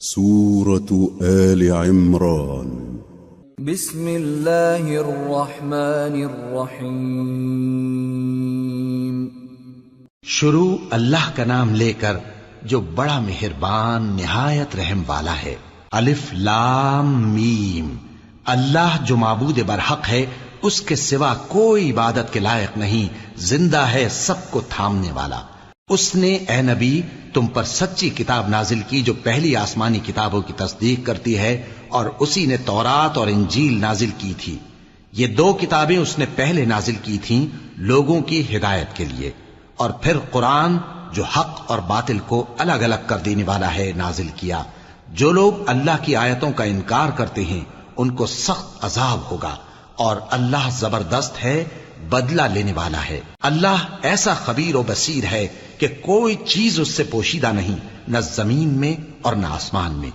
سورة آل عمران بسم اللہ الرحمن الرحیم۔ شروع اللہ کا نام لے کر جو بڑا مہربان نہایت رحم والا ہے۔ الف لام میم۔ اللہ جو معبود برحق ہے، اس کے سوا کوئی عبادت کے لائق نہیں، زندہ ہے، سب کو تھامنے والا۔ اس نے اے نبی تم پر سچی کتاب نازل کی جو پہلی آسمانی کتابوں کی تصدیق کرتی ہے، اور اسی نے تورات اور انجیل نازل کی تھی۔ یہ دو کتابیں اس نے پہلے نازل کی تھیں لوگوں کی ہدایت کے لیے، اور پھر قرآن جو حق اور باطل کو الگ الگ کر دینے والا ہے نازل کیا۔ جو لوگ اللہ کی آیتوں کا انکار کرتے ہیں ان کو سخت عذاب ہوگا، اور اللہ زبردست ہے، بدلہ لینے والا ہے۔ اللہ ایسا خبیر و بصیر ہے کہ کوئی چیز اس سے پوشیدہ نہیں، نہ زمین میں اور نہ آسمان میں۔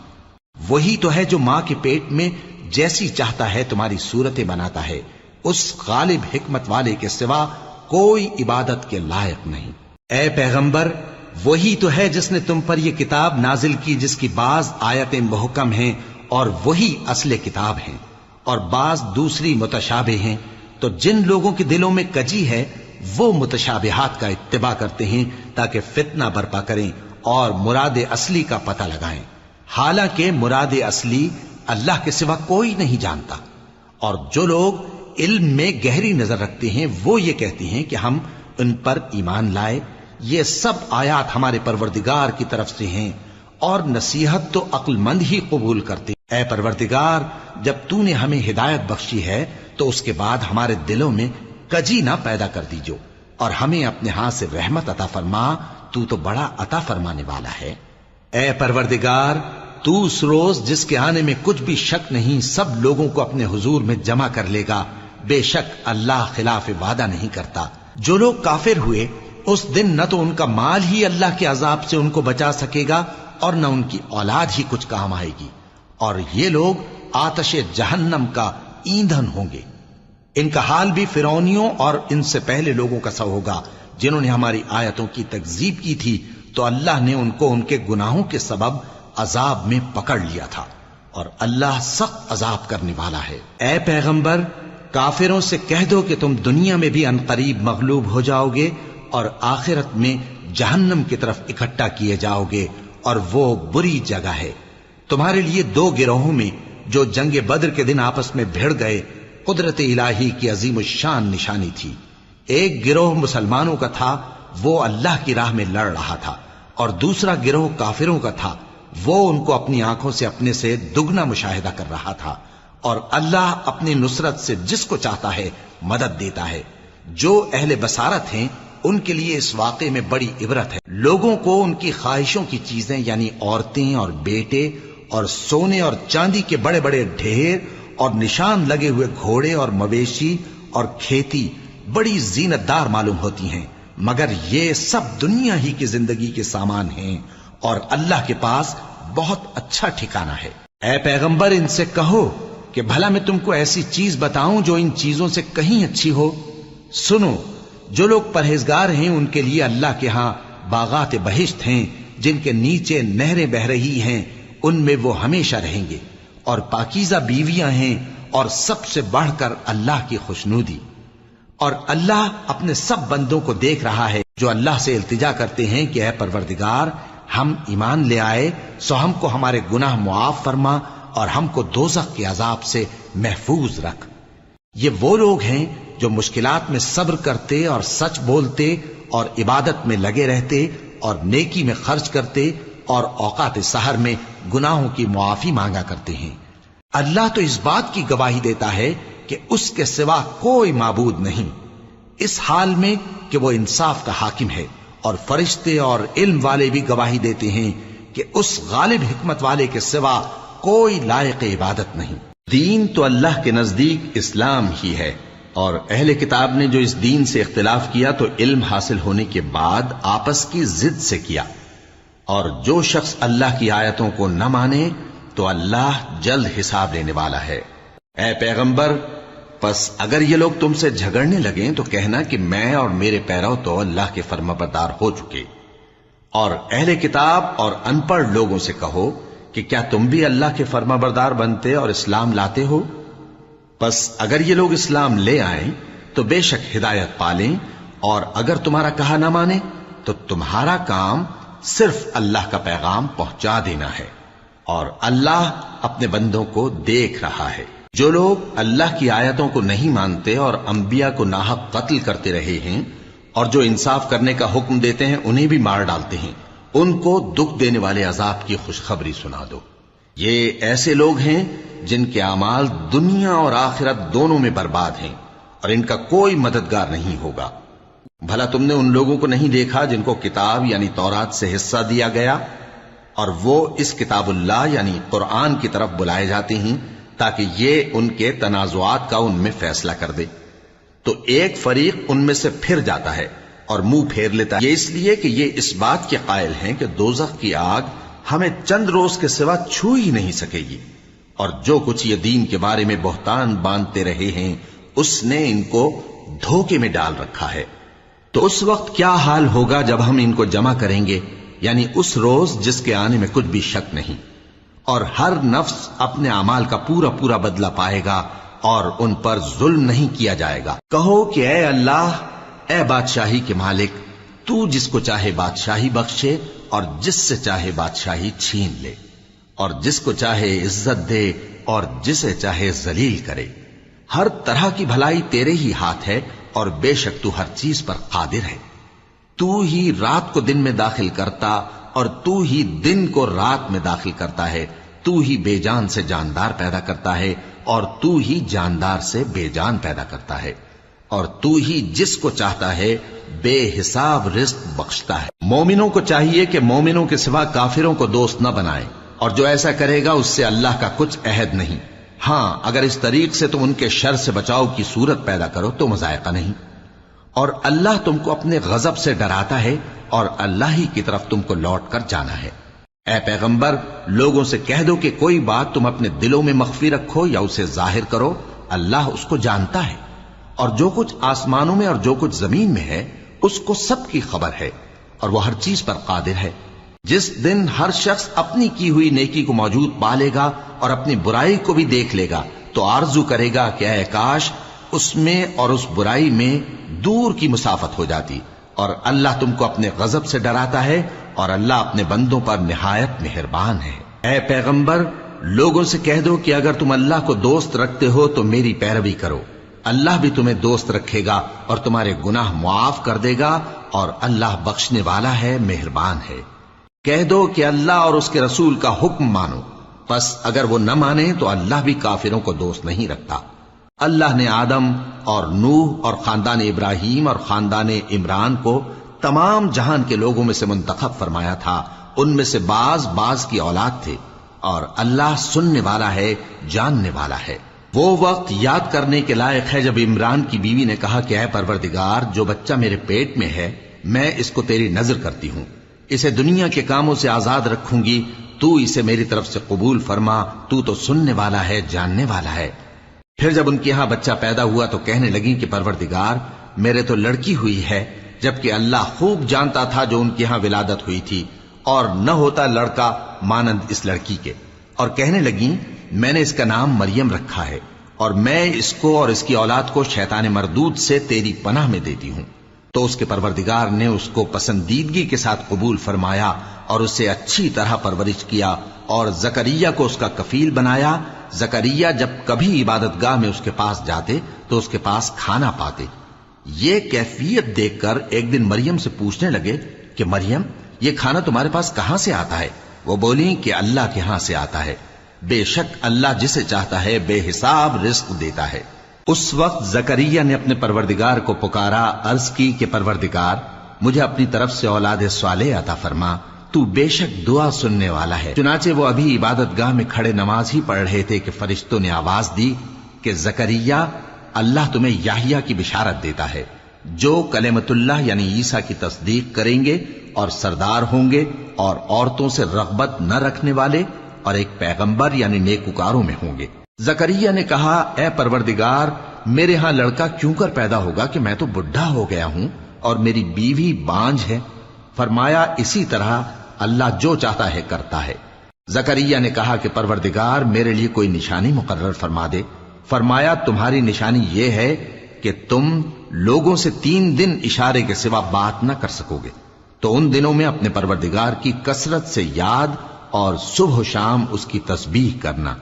وہی تو ہے جو ماں کے پیٹ میں جیسی چاہتا ہے تمہاری صورتیں بناتا ہے، اس غالب حکمت والے کے سوا کوئی عبادت کے لائق نہیں۔ اے پیغمبر، وہی تو ہے جس نے تم پر یہ کتاب نازل کی جس کی بعض آیتیں محکم ہیں اور وہی اصل کتاب ہیں، اور بعض دوسری متشابہ ہیں۔ تو جن لوگوں کے دلوں میں کجی ہے وہ متشابہات کا اتباع کرتے ہیں تاکہ فتنہ برپا کریں اور مراد اصلی کا پتہ لگائیں، حالانکہ مراد اصلی اللہ کے سوا کوئی نہیں جانتا۔ اور جو لوگ علم میں گہری نظر رکھتے ہیں وہ یہ کہتے ہیں کہ ہم ان پر ایمان لائے۔ یہ سب آیات ہمارے پروردگار کی طرف سے ہیں، اور نصیحت تو عقل مند ہی قبول کرتے ہیں۔ اے پروردگار، جب تو نے ہمیں ہدایت بخشی ہے تو اس کے بعد ہمارے دلوں میں کجی نہ پیدا کر دیجو، اور ہمیں اپنے ہاتھ سے رحمت عطا فرما، تو بڑا عطا فرمانے والا ہے۔ اے پروردگار، تو اس روز جس کے آنے میں کچھ بھی شک نہیں سب لوگوں کو اپنے حضور میں جمع کر لے گا، بے شک اللہ خلاف وعدہ نہیں کرتا۔ جو لوگ کافر ہوئے اس دن نہ تو ان کا مال ہی اللہ کے عذاب سے ان کو بچا سکے گا اور نہ ان کی اولاد ہی کچھ کام آئے گی، اور یہ لوگ آتش جہنم کا ایندھن ہوں گے۔ ان کا حال بھی فرعونیوں اور ان سے پہلے لوگوں کا سا ہوگا جنہوں نے ہماری آیتوں کی تکذیب کی تھی، تو اللہ نے ان کو ان کے گناہوں کے سبب عذاب میں پکڑ لیا تھا، اور اللہ سخت عذاب کرنے والا ہے۔ اے پیغمبر، کافروں سے کہہ دو کہ تم دنیا میں بھی عنقریب مغلوب ہو جاؤ گے اور آخرت میں جہنم کی طرف اکٹھا کیے جاؤ گے، اور وہ بری جگہ ہے۔ تمہارے لیے دو گروہوں میں جو جنگ بدر کے دن آپس میں بھیڑ گئے قدرت الہی کی عظیم الشان نشانی تھی۔ ایک گروہ مسلمانوں کا تھا، وہ اللہ کی راہ میں لڑ رہا تھا، اور دوسرا گروہ کافروں کا تھا، وہ ان کو اپنی آنکھوں سے اپنے سے دگنا مشاہدہ کر رہا تھا۔ اور اللہ اپنی نصرت سے جس کو چاہتا ہے مدد دیتا ہے۔ جو اہل بصارت ہیں ان کے لیے اس واقعے میں بڑی عبرت ہے۔ لوگوں کو ان کی خواہشوں کی چیزیں یعنی عورتیں اور بیٹے اور سونے اور چاندی کے بڑے بڑے ڈھیر اور نشان لگے ہوئے گھوڑے اور مویشی اور کھیتی بڑی زینت دار معلوم ہوتی ہیں، مگر یہ سب دنیا ہی کی زندگی کے سامان ہیں، اور اللہ کے پاس بہت اچھا ٹھکانہ ہے۔ اے پیغمبر، ان سے کہو کہ بھلا میں تم کو ایسی چیز بتاؤں جو ان چیزوں سے کہیں اچھی ہو؟ سنو، جو لوگ پرہیزگار ہیں ان کے لیے اللہ کے ہاں باغات بہشت ہیں جن کے نیچے نہریں بہ رہی ہیں، ان میں وہ ہمیشہ رہیں گے، اور پاکیزہ بیویاں ہیں، اور سب سے بڑھ کر اللہ کی خوشنودی۔ اور اللہ اپنے سب بندوں کو دیکھ رہا ہے جو اللہ سے التجا کرتے ہیں کہ اے پروردگار، ہم ایمان لے آئے سو ہم کو ہمارے گناہ معاف فرما اور ہم کو دوزخ کے عذاب سے محفوظ رکھ۔ یہ وہ لوگ ہیں جو مشکلات میں صبر کرتے اور سچ بولتے اور عبادت میں لگے رہتے اور نیکی میں خرچ کرتے اور اوقات سحر میں گناہوں کی معافی مانگا کرتے ہیں۔ اللہ تو اس بات کی گواہی دیتا ہے کہ اس کے سوا کوئی معبود نہیں، اس حال میں کہ وہ انصاف کا حاکم ہے، اور فرشتے اور علم والے بھی گواہی دیتے ہیں کہ اس غالب حکمت والے کے سوا کوئی لائق عبادت نہیں۔ دین تو اللہ کے نزدیک اسلام ہی ہے، اور اہل کتاب نے جو اس دین سے اختلاف کیا تو علم حاصل ہونے کے بعد آپس کی ضد سے کیا، اور جو شخص اللہ کی آیتوں کو نہ مانے تو اللہ جلد حساب لینے والا ہے۔ اے پیغمبر، پس اگر یہ لوگ تم سے جھگڑنے لگیں تو کہنا کہ میں اور میرے پیرو تو اللہ کے فرمانبردار ہو چکے، اور اہل کتاب اور ان پڑھ لوگوں سے کہو کہ کیا تم بھی اللہ کے فرما بردار بنتے اور اسلام لاتے ہو؟ پس اگر یہ لوگ اسلام لے آئیں تو بے شک ہدایت پالیں، اور اگر تمہارا کہا نہ مانے تو تمہارا کام صرف اللہ کا پیغام پہنچا دینا ہے، اور اللہ اپنے بندوں کو دیکھ رہا ہے۔ جو لوگ اللہ کی آیتوں کو نہیں مانتے اور انبیاء کو ناحق قتل کرتے رہے ہیں، اور جو انصاف کرنے کا حکم دیتے ہیں انہیں بھی مار ڈالتے ہیں، ان کو دکھ دینے والے عذاب کی خوشخبری سنا دو۔ یہ ایسے لوگ ہیں جن کے اعمال دنیا اور آخرت دونوں میں برباد ہیں، اور ان کا کوئی مددگار نہیں ہوگا۔ بھلا تم نے ان لوگوں کو نہیں دیکھا جن کو کتاب یعنی تورات سے حصہ دیا گیا، اور وہ اس کتاب اللہ یعنی قرآن کی طرف بلائے جاتے ہیں تاکہ یہ ان کے تنازعات کا ان میں فیصلہ کر دے، تو ایک فریق ان میں سے پھر جاتا ہے اور منہ پھیر لیتا ہے، یہ اس لیے کہ یہ اس بات کے قائل ہیں کہ دوزخ کی آگ ہمیں چند روز کے سوا چھو ہی نہیں سکے گی، اور جو کچھ یہ دین کے بارے میں بہتان باندھتے رہے ہیں اس نے ان کو دھوکے میں ڈال رکھا ہے۔ تو اس وقت کیا حال ہوگا جب ہم ان کو جمع کریں گے، یعنی اس روز جس کے آنے میں کچھ بھی شک نہیں، اور ہر نفس اپنے اعمال کا پورا پورا بدلہ پائے گا، اور ان پر ظلم نہیں کیا جائے گا۔ کہو کہ اے اللہ، اے بادشاہی کے مالک، تو جس کو چاہے بادشاہی بخشے اور جس سے چاہے بادشاہی چھین لے، اور جس کو چاہے عزت دے اور جسے چاہے ذلیل کرے۔ ہر طرح کی بھلائی تیرے ہی ہاتھ ہے، اور بے شک تو ہر چیز پر قادر ہے۔ تو ہی رات کو دن میں داخل کرتا اور تو ہی دن کو رات میں داخل کرتا ہے، تو ہی بے جان سے جاندار پیدا کرتا ہے اور تو ہی جاندار سے بے جان پیدا کرتا ہے، اور تو ہی جس کو چاہتا ہے بے حساب رزق بخشتا ہے۔ مومنوں کو چاہیے کہ مومنوں کے سوا کافروں کو دوست نہ بنائیں، اور جو ایسا کرے گا اس سے اللہ کا کچھ عہد نہیں۔ ہاں، اگر اس طریق سے تم ان کے شر سے بچاؤ کی صورت پیدا کرو تو مذائقہ نہیں، اور اللہ تم کو اپنے غضب سے ڈراتا ہے، اور اللہ ہی کی طرف تم کو لوٹ کر جانا ہے۔ اے پیغمبر، لوگوں سے کہہ دو کہ کوئی بات تم اپنے دلوں میں مخفی رکھو یا اسے ظاہر کرو، اللہ اس کو جانتا ہے، اور جو کچھ آسمانوں میں اور جو کچھ زمین میں ہے اس کو سب کی خبر ہے، اور وہ ہر چیز پر قادر ہے۔ جس دن ہر شخص اپنی کی ہوئی نیکی کو موجود پالے گا اور اپنی برائی کو بھی دیکھ لے گا تو آرزو کرے گا کہ اے کاش اس میں اور اس برائی میں دور کی مسافت ہو جاتی، اور اللہ تم کو اپنے غضب سے ڈراتا ہے، اور اللہ اپنے بندوں پر نہایت مہربان ہے۔ اے پیغمبر، لوگوں سے کہہ دو کہ اگر تم اللہ کو دوست رکھتے ہو تو میری پیروی کرو، اللہ بھی تمہیں دوست رکھے گا اور تمہارے گناہ معاف کر دے گا، اور اللہ بخشنے والا ہے، مہربان ہے۔ کہہ دو کہ اللہ اور اس کے رسول کا حکم مانو، پس اگر وہ نہ مانے تو اللہ بھی کافروں کو دوست نہیں رکھتا۔ اللہ نے آدم اور نوح اور خاندان ابراہیم اور خاندان عمران کو تمام جہان کے لوگوں میں سے منتخب فرمایا تھا، ان میں سے بعض کی اولاد تھے، اور اللہ سننے والا ہے، جاننے والا ہے۔ وہ وقت یاد کرنے کے لائق ہے جب عمران کی بیوی نے کہا کہ اے پروردگار، جو بچہ میرے پیٹ میں ہے میں اس کو تیری نذر کرتی ہوں، اسے دنیا کے کاموں سے آزاد رکھوں گی، تو اسے میری طرف سے قبول فرما، تو سننے والا ہے، جاننے والا ہے۔ پھر جب ان کے ہاں بچہ پیدا ہوا تو کہنے لگی کہ پروردگار، میرے تو لڑکی ہوئی ہے، جبکہ اللہ خوب جانتا تھا جو ان کے ہاں ولادت ہوئی تھی، اور نہ ہوتا لڑکا مانند اس لڑکی کے۔ اور کہنے لگی میں نے اس کا نام مریم رکھا ہے، اور میں اس کو اور اس کی اولاد کو شیطان مردود سے تیری پناہ میں دیتی ہوں۔ تو اس کے پروردگار نے اس کو پسندیدگی کے ساتھ قبول فرمایا اور اسے اچھی طرح پرورش کیا، اور زکریا کو اس کا کفیل بنایا۔ زکریا جب کبھی عبادت گاہ میں اس کے پاس جاتے تو اس کے پاس کھانا پاتے۔ یہ کیفیت دیکھ کر ایک دن مریم سے پوچھنے لگے کہ مریم، یہ کھانا تمہارے پاس کہاں سے آتا ہے؟ وہ بولی کہ اللہ کے ہاں سے آتا ہے، بے شک اللہ جسے چاہتا ہے بے حساب رزق دیتا ہے۔ اس وقت زکریا نے اپنے پروردگار کو پکارا، عرض کی کہ پروردگار، مجھے اپنی طرف سے اولاد صالح عطا فرما، تو بے شک دعا سننے والا ہے۔ چنانچہ وہ ابھی عبادت گاہ میں کھڑے نماز ہی پڑھ رہے تھے کہ فرشتوں نے آواز دی کہ زکریا، اللہ تمہیں یحییٰ کی بشارت دیتا ہے، جو کلمۃ اللہ یعنی عیسیٰ کی تصدیق کریں گے اور سردار ہوں گے، اور عورتوں سے رغبت نہ رکھنے والے، اور ایک پیغمبر یعنی نیکوکاروں میں ہوں گے۔ زکریا نے کہا، اے پروردگار، میرے ہاں لڑکا کیوں کر پیدا ہوگا کہ میں تو بڈھا ہو گیا ہوں اور میری بیوی بانجھ ہے۔ فرمایا، اسی طرح اللہ جو چاہتا ہے کرتا ہے۔ زکریا نے کہا کہ پروردگار میرے لیے کوئی نشانی مقرر فرما دے۔ فرمایا تمہاری نشانی یہ ہے کہ تم لوگوں سے 3 دن اشارے کے سوا بات نہ کر سکو گے، تو ان دنوں میں اپنے پروردگار کی کثرت سے یاد اور صبح و شام اس کی تسبیح کرنا۔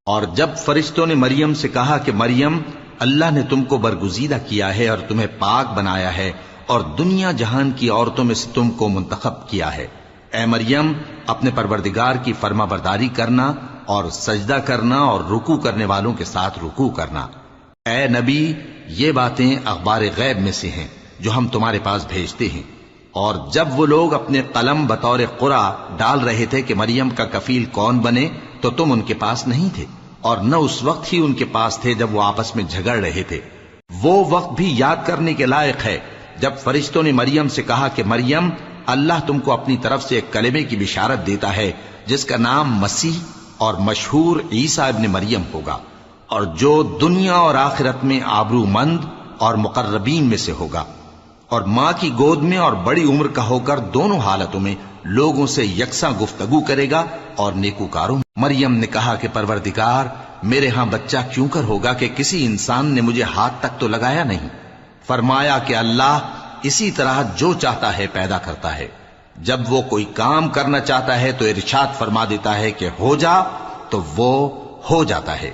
اور جب فرشتوں نے مریم سے کہا کہ مریم، اللہ نے تم کو برگزیدہ کیا ہے اور تمہیں پاک بنایا ہے اور دنیا جہان کی عورتوں میں سے تم کو منتخب کیا ہے، اے مریم اپنے پروردگار کی فرما برداری کرنا اور سجدہ کرنا اور رکوع کرنے والوں کے ساتھ رکوع کرنا۔ اے نبی، یہ باتیں اخبار غیب میں سے ہیں جو ہم تمہارے پاس بھیجتے ہیں۔ اور جب وہ لوگ اپنے قلم بطور قرعہ ڈال رہے تھے کہ مریم کا کفیل کون بنے، تو تم ان کے پاس نہیں تھے، اور نہ اس وقت ہی ان کے پاس تھے جب وہ آپس میں جھگڑ رہے تھے۔ وہ وقت بھی یاد کرنے کے لائق ہے جب فرشتوں نے مریم سے کہا کہ مریم، اللہ تم کو اپنی طرف سے ایک کلمے کی بشارت دیتا ہے جس کا نام مسیح اور مشہور عیسیٰ ابن مریم ہوگا، اور جو دنیا اور آخرت میں آبرو مند اور مقربین میں سے ہوگا، اور ماں کی گود میں اور بڑی عمر کا ہو کر دونوں حالتوں میں لوگوں سے یکساں گفتگو کرے گا اور نیکوکاروں۔ مریم نے کہا کہ پروردگار، میرے ہاں بچہ کیوں کر ہوگا کہ کسی انسان نے مجھے ہاتھ تک تو لگایا نہیں۔ فرمایا کہ اللہ اسی طرح جو چاہتا ہے پیدا کرتا ہے، جب وہ کوئی کام کرنا چاہتا ہے تو ارشاد فرما دیتا ہے کہ ہو جا، تو وہ ہو جاتا ہے۔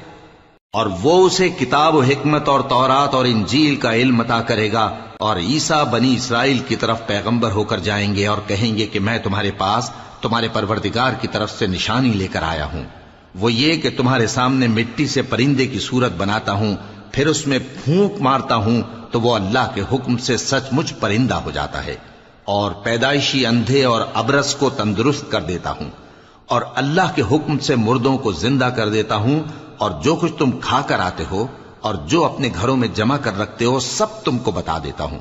اور وہ اسے کتاب و حکمت اور تورات اور انجیل کا علم عطا کرے گا، اور عیسیٰ بنی اسرائیل کی طرف پیغمبر ہو کر جائیں گے اور کہیں گے کہ میں تمہارے پاس تمہارے پروردگار کی طرف سے نشانی لے کر آیا ہوں، وہ یہ کہ تمہارے سامنے مٹی سے پرندے کی صورت بناتا ہوں، پھر اس میں پھونک مارتا ہوں تو وہ اللہ کے حکم سے سچ مچ پرندہ ہو جاتا ہے، اور پیدائشی اندھے اور ابرص کو تندرست کر دیتا ہوں، اور اللہ کے حکم سے مردوں کو زندہ کر دیتا ہوں، اور جو کچھ تم کھا کر آتے ہو اور جو اپنے گھروں میں جمع کر رکھتے ہو سب تم کو بتا دیتا ہوں۔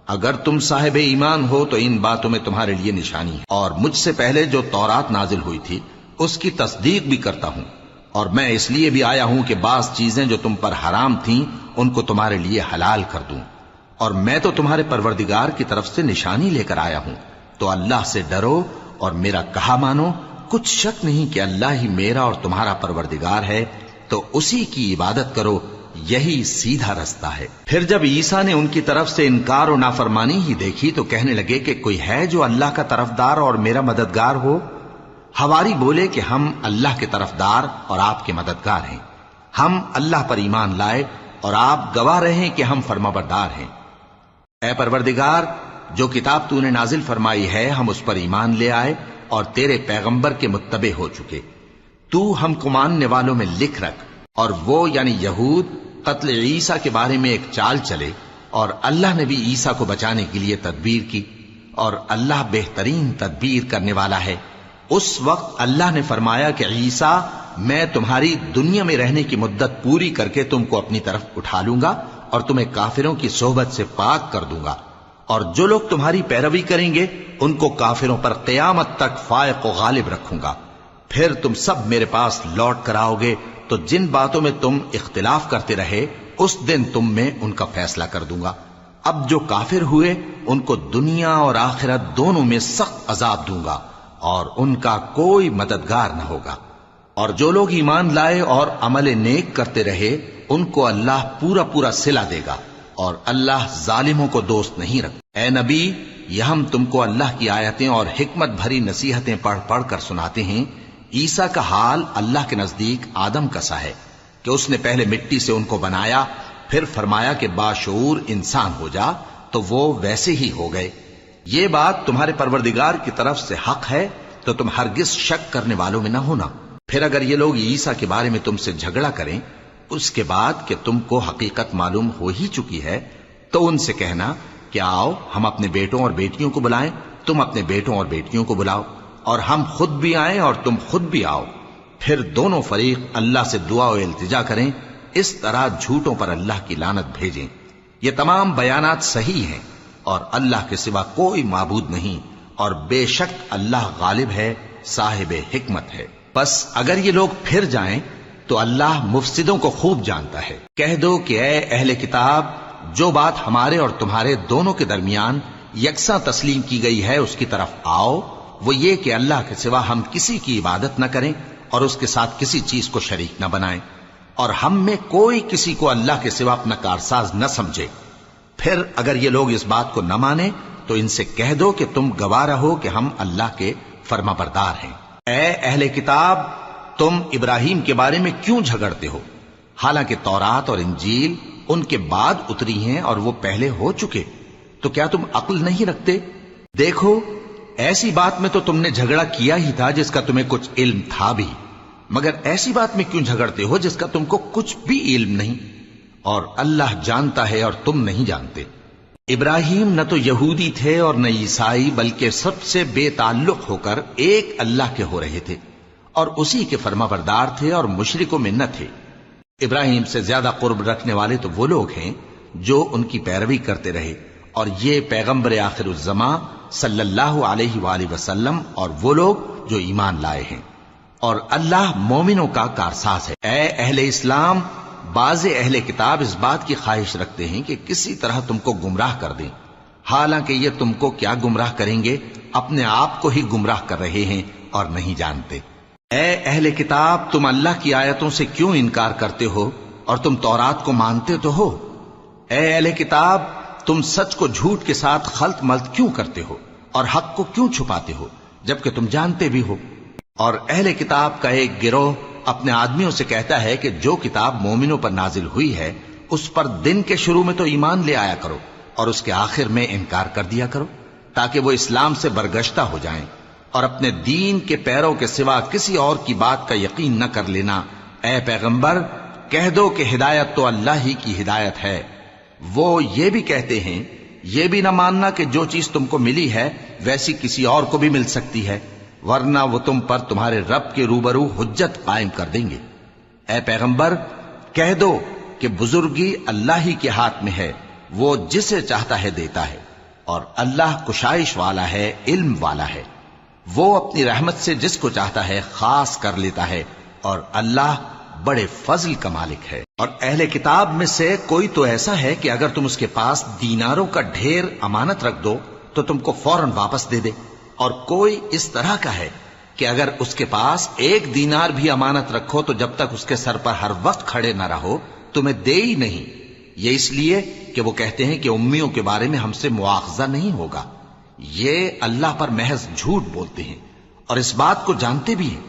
اگر تم صاحب ایمان ہو تو ان باتوں میں تمہارے لیے نشانی ہے، اور مجھ سے پہلے جو تورات نازل ہوئی تھی اس کی تصدیق بھی کرتا ہوں، اور میں اس لیے بھی آیا ہوں کہ بعض چیزیں جو تم پر حرام تھیں ان کو تمہارے لیے حلال کر دوں، اور میں تو تمہارے پروردگار کی طرف سے نشانی لے کر آیا ہوں، تو اللہ سے ڈرو اور میرا کہا مانو۔ کچھ شک نہیں کہ اللہ ہی میرا اور تمہارا پروردگار ہے، تو اسی کی عبادت کرو، یہی سیدھا رستہ ہے۔ پھر جب عیسیٰ نے ان کی طرف سے انکار و نافرمانی ہی دیکھی تو کہنے لگے کہ کوئی ہے جو اللہ کا طرفدار اور میرا مددگار ہو؟ حواری بولے کہ ہم اللہ کے طرفدار اور آپ کے مددگار ہیں، ہم اللہ پر ایمان لائے اور آپ گواہ رہے کہ ہم فرمانبردار ہیں۔ اے پروردگار، جو کتاب تو نے نازل فرمائی ہے ہم اس پر ایمان لے آئے اور تیرے پیغمبر کے متبع ہو چکے، تو ہم کو ماننے والوں میں لکھ رکھ۔ اور وہ یعنی یہود قتل عیسیٰ کے بارے میں ایک چال چلے، اور اللہ نے بھی عیسیٰ کو بچانے کے لیے تدبیر کی، اور اللہ بہترین تدبیر کرنے والا ہے۔ اس وقت اللہ نے فرمایا کہ عیسیٰ، میں تمہاری دنیا میں رہنے کی مدت پوری کر کے تم کو اپنی طرف اٹھا لوں گا اور تمہیں کافروں کی صحبت سے پاک کر دوں گا، اور جو لوگ تمہاری پیروی کریں گے ان کو کافروں پر قیامت تک فائق و غالب رکھوں گا۔ پھر تم سب میرے پاس لوٹ کر آؤ گے تو جن باتوں میں تم اختلاف کرتے رہے اس دن تم میں ان کا فیصلہ کر دوں گا۔ اب جو کافر ہوئے ان کو دنیا اور آخرت دونوں میں سخت عذاب دوں گا، اور ان کا کوئی مددگار نہ ہوگا۔ اور جو لوگ ایمان لائے اور عمل نیک کرتے رہے ان کو اللہ پورا پورا صلہ دے گا، اور اللہ ظالموں کو دوست نہیں رکھتا۔ اے نبی، یہ ہم تم کو اللہ کی آیتیں اور حکمت بھری نصیحتیں پڑھ پڑھ کر سناتے ہیں۔ عیسیٰ کا حال اللہ کے نزدیک آدم کا سا ہے کہ اس نے پہلے مٹی سے ان کو بنایا، پھر فرمایا کہ باشعور انسان ہو جا، تو وہ ویسے ہی ہو گئے۔ یہ بات تمہارے پروردگار کی طرف سے حق ہے، تو تم ہرگز شک کرنے والوں میں نہ ہونا۔ پھر اگر یہ لوگ عیسیٰ کے بارے میں تم سے جھگڑا کریں اس کے بعد کہ تم کو حقیقت معلوم ہو ہی چکی ہے، تو ان سے کہنا کہ آؤ ہم اپنے بیٹوں اور بیٹیوں کو بلائیں، تم اپنے بیٹوں اور بیٹیوں کو بلاؤ، اور ہم خود بھی آئیں اور تم خود بھی آؤ، پھر دونوں فریق اللہ سے دعا و التجا کریں، اس طرح جھوٹوں پر اللہ کی لعنت بھیجیں۔ یہ تمام بیانات صحیح ہیں، اور اللہ کے سوا کوئی معبود نہیں، اور بے شک اللہ غالب ہے، صاحب حکمت ہے۔ بس اگر یہ لوگ پھر جائیں تو اللہ مفسدوں کو خوب جانتا ہے۔ کہہ دو کہ اے اہل کتاب، جو بات ہمارے اور تمہارے دونوں کے درمیان یکساں تسلیم کی گئی ہے اس کی طرف آؤ، وہ یہ کہ اللہ کے سوا ہم کسی کی عبادت نہ کریں اور اس کے ساتھ کسی چیز کو شریک نہ بنائیں، اور ہم میں کوئی کسی کو اللہ کے سوا اپنا کارساز نہ سمجھے۔ پھر اگر یہ لوگ اس بات کو نہ مانیں تو ان سے کہہ دو کہ تم گواہ رہو کہ ہم اللہ کے فرما بردار ہیں۔ اے اہل کتاب، تم ابراہیم کے بارے میں کیوں جھگڑتے ہو، حالانکہ تورات اور انجیل ان کے بعد اتری ہیں اور وہ پہلے ہو چکے؟ تو کیا تم عقل نہیں رکھتے؟ دیکھو، ایسی بات میں تو تم نے جھگڑا کیا ہی تھا جس کا تمہیں کچھ علم تھا بھی، مگر ایسی بات میں کیوں جھگڑتے ہو جس کا تم کو کچھ بھی علم نہیں؟ اور اللہ جانتا ہے اور تم نہیں جانتے۔ ابراہیم نہ تو یہودی تھے اور نہ عیسائی، بلکہ سب سے بے تعلق ہو کر ایک اللہ کے ہو رہے تھے اور اسی کے فرما بردار تھے اور مشرکوں میں نہ تھے۔ ابراہیم سے زیادہ قرب رکھنے والے تو وہ لوگ ہیں جو ان کی پیروی کرتے رہے، اور یہ پیغمبر آخر الزماں صلی اللہ علیہ وآلہ وسلم اور وہ لوگ جو ایمان لائے ہیں، اور اللہ مومنوں کا کارساز ہے۔ اے اہل اسلام، بعض اہل کتاب اس بات کی خواہش رکھتے ہیں کہ کسی طرح تم کو گمراہ کر دیں، حالانکہ یہ تم کو کیا گمراہ کریں گے، اپنے آپ کو ہی گمراہ کر رہے ہیں اور نہیں جانتے۔ اے اہل کتاب، تم اللہ کی آیتوں سے کیوں انکار کرتے ہو اور تم تورات کو مانتے تو ہو؟ اے اہل کتاب، تم سچ کو جھوٹ کے ساتھ خلط ملط کیوں کرتے ہو اور حق کو کیوں چھپاتے ہو جبکہ تم جانتے بھی ہو؟ اور اہل کتاب کا ایک گروہ اپنے آدمیوں سے کہتا ہے کہ جو کتاب مومنوں پر نازل ہوئی ہے اس پر دن کے شروع میں تو ایمان لے آیا کرو اور اس کے آخر میں انکار کر دیا کرو، تاکہ وہ اسلام سے برگشتہ ہو جائیں، اور اپنے دین کے پیروں کے سوا کسی اور کی بات کا یقین نہ کر لینا۔ اے پیغمبر، کہہ دو کہ ہدایت تو اللہ ہی کی ہدایت ہے۔ وہ یہ بھی کہتے ہیں، یہ بھی نہ ماننا کہ جو چیز تم کو ملی ہے ویسی کسی اور کو بھی مل سکتی ہے، ورنہ وہ تم پر تمہارے رب کے روبرو حجت قائم کر دیں گے۔ اے پیغمبر، کہہ دو کہ بزرگی اللہ ہی کے ہاتھ میں ہے، وہ جسے چاہتا ہے دیتا ہے، اور اللہ کشائش والا ہے، علم والا ہے۔ وہ اپنی رحمت سے جس کو چاہتا ہے خاص کر لیتا ہے، اور اللہ بڑے فضل کا مالک ہے۔ اور اہل کتاب میں سے کوئی تو ایسا ہے کہ اگر تم اس کے پاس دیناروں کا ڈھیر امانت رکھ دو تو تم کو فوراً واپس دے دے، اور کوئی اس طرح کا ہے کہ اگر اس کے پاس 1 دینار بھی امانت رکھو تو جب تک اس کے سر پر ہر وقت کھڑے نہ رہو تمہیں دے ہی نہیں۔ یہ اس لیے کہ وہ کہتے ہیں کہ امیوں کے بارے میں ہم سے مواخذہ نہیں ہوگا۔ یہ اللہ پر محض جھوٹ بولتے ہیں اور اس بات کو جانتے بھی ہیں۔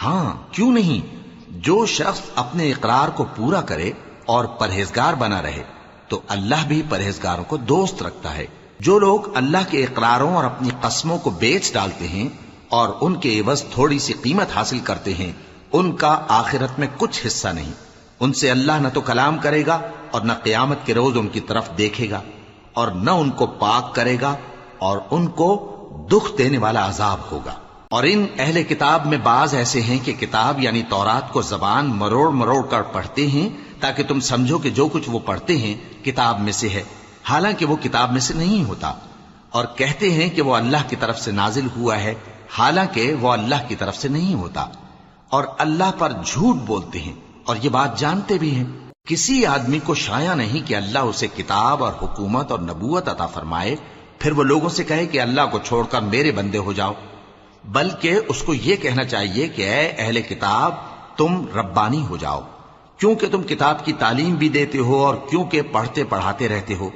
ہاں، کیوں نہیں؟ جو شخص اپنے اقرار کو پورا کرے اور پرہیزگار بنا رہے تو اللہ بھی پرہیزگاروں کو دوست رکھتا ہے۔ جو لوگ اللہ کے اقراروں اور اپنی قسموں کو بیچ ڈالتے ہیں اور ان کے عوض تھوڑی سی قیمت حاصل کرتے ہیں، ان کا آخرت میں کچھ حصہ نہیں۔ ان سے اللہ نہ تو کلام کرے گا اور نہ قیامت کے روز ان کی طرف دیکھے گا، اور نہ ان کو پاک کرے گا، اور ان کو دکھ دینے والا عذاب ہوگا۔ اور ان اہل کتاب میں بعض ایسے ہیں کہ کتاب یعنی تورات کو زبان مروڑ مروڑ کر پڑھتے ہیں تاکہ تم سمجھو کہ جو کچھ وہ پڑھتے ہیں کتاب میں سے ہے، حالانکہ وہ کتاب میں سے نہیں ہوتا، اور کہتے ہیں کہ وہ اللہ کی طرف سے نازل ہوا ہے، حالانکہ وہ اللہ کی طرف سے نہیں ہوتا، اور اللہ پر جھوٹ بولتے ہیں اور یہ بات جانتے بھی ہیں۔ کسی آدمی کو شایع نہیں کہ اللہ اسے کتاب اور حکومت اور نبوت عطا فرمائے پھر وہ لوگوں سے کہے کہ اللہ کو چھوڑ کر میرے بندے ہو جاؤ، بلکہ اس کو یہ کہنا چاہیے کہ اے اہل کتاب، تم ربانی ہو جاؤ، کیونکہ تم کتاب کی تعلیم بھی دیتے ہو اور کیونکہ پڑھتے پڑھاتے رہتے ہو۔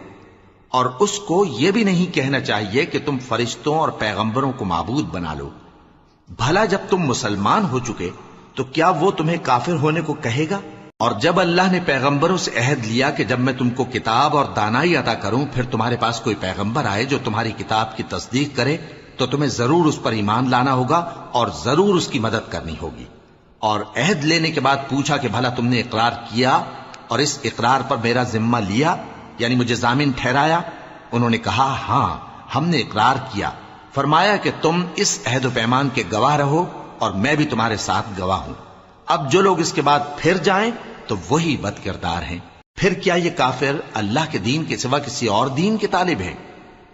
اور اس کو یہ بھی نہیں کہنا چاہیے کہ تم فرشتوں اور پیغمبروں کو معبود بنا لو۔ بھلا جب تم مسلمان ہو چکے تو کیا وہ تمہیں کافر ہونے کو کہے گا؟ اور جب اللہ نے پیغمبروں سے عہد لیا کہ جب میں تم کو کتاب اور دانائی عطا کروں پھر تمہارے پاس کوئی پیغمبر آئے جو تمہاری کتاب کی تصدیق کرے تو تمہیں ضرور اس پر ایمان لانا ہوگا اور ضرور اس کی مدد کرنی ہوگی۔ اور عہد لینے کے بعد پوچھا کہ بھلا تم نے اقرار کیا اور اس اقرار پر میرا ذمہ لیا، یعنی مجھے ضامن ٹھہرایا؟ انہوں نے کہا ہاں، ہم نے اقرار کیا۔ فرمایا کہ تم اس عہد و پیمان کے گواہ رہو اور میں بھی تمہارے ساتھ گواہ ہوں۔ اب جو لوگ اس کے بعد پھر جائیں تو وہی بد کردار ہیں۔ پھر کیا یہ کافر اللہ کے دین کے سوا کسی اور دین کے طالب ہیں؟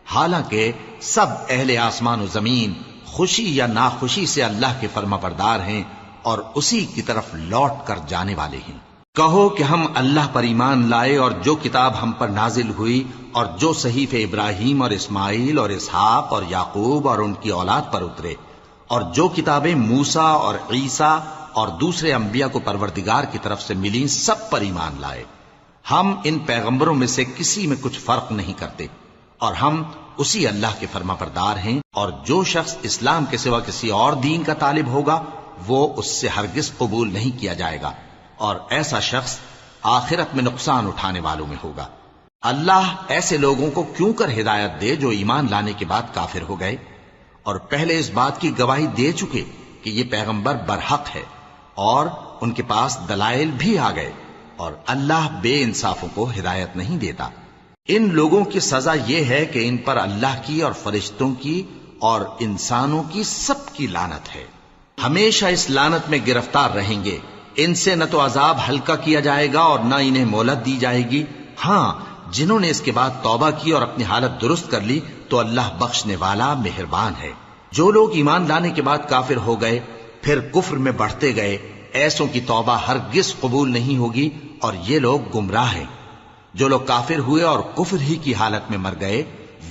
حالانکہ سب اہل آسمان و زمین خوشی یا ناخوشی سے اللہ کے فرما بردار ہیں اور اسی کی طرف لوٹ کر جانے والے ہیں۔ کہو کہ ہم اللہ پر ایمان لائے اور جو کتاب ہم پر نازل ہوئی اور جو صحیفے ابراہیم اور اسماعیل اور اسحاق اور یعقوب اور ان کی اولاد پر اترے اور جو کتابیں موسیٰ اور عیسیٰ اور دوسرے انبیاء کو پروردگار کی طرف سے ملیں سب پر ایمان لائے۔ ہم ان پیغمبروں میں سے کسی میں کچھ فرق نہیں کرتے اور ہم اسی اللہ کے فرما بردار ہیں، اور جو شخص اسلام کے سوا کسی اور دین کا طالب ہوگا وہ اس سے ہرگز قبول نہیں کیا جائے گا، اور ایسا شخص آخرت میں نقصان اٹھانے والوں میں ہوگا۔ اللہ ایسے لوگوں کو کیوں کر ہدایت دے جو ایمان لانے کے بعد کافر ہو گئے اور پہلے اس بات کی گواہی دے چکے کہ یہ پیغمبر برحق ہے اور ان کے پاس دلائل بھی آ گئے، اور اللہ بے انصافوں کو ہدایت نہیں دیتا۔ ان لوگوں کی سزا یہ ہے کہ ان پر اللہ کی اور فرشتوں کی اور انسانوں کی سب کی لعنت ہے، ہمیشہ اس لعنت میں گرفتار رہیں گے۔ ان سے نہ تو عذاب ہلکا کیا جائے گا اور نہ انہیں مہلت دی جائے گی۔ ہاں، جنہوں نے اس کے بعد توبہ کی اور اپنی حالت درست کر لی تو اللہ بخشنے والا مہربان ہے۔ جو لوگ ایمان لانے کے بعد کافر ہو گئے پھر کفر میں بڑھتے گئے، ایسوں کی توبہ ہرگز قبول نہیں ہوگی اور یہ لوگ گمراہ ہیں۔ جو لوگ کافر ہوئے اور کفر ہی کی حالت میں مر گئے،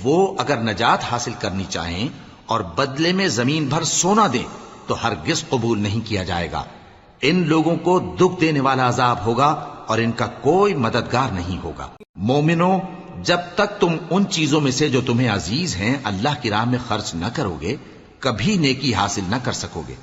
وہ اگر نجات حاصل کرنی چاہیں اور بدلے میں زمین بھر سونا دیں تو ہرگز قبول نہیں کیا جائے گا۔ ان لوگوں کو دکھ دینے والا عذاب ہوگا اور ان کا کوئی مددگار نہیں ہوگا۔ مومنو، جب تک تم ان چیزوں میں سے جو تمہیں عزیز ہیں اللہ کی راہ میں خرچ نہ کرو گے کبھی نیکی حاصل نہ کر سکو گے،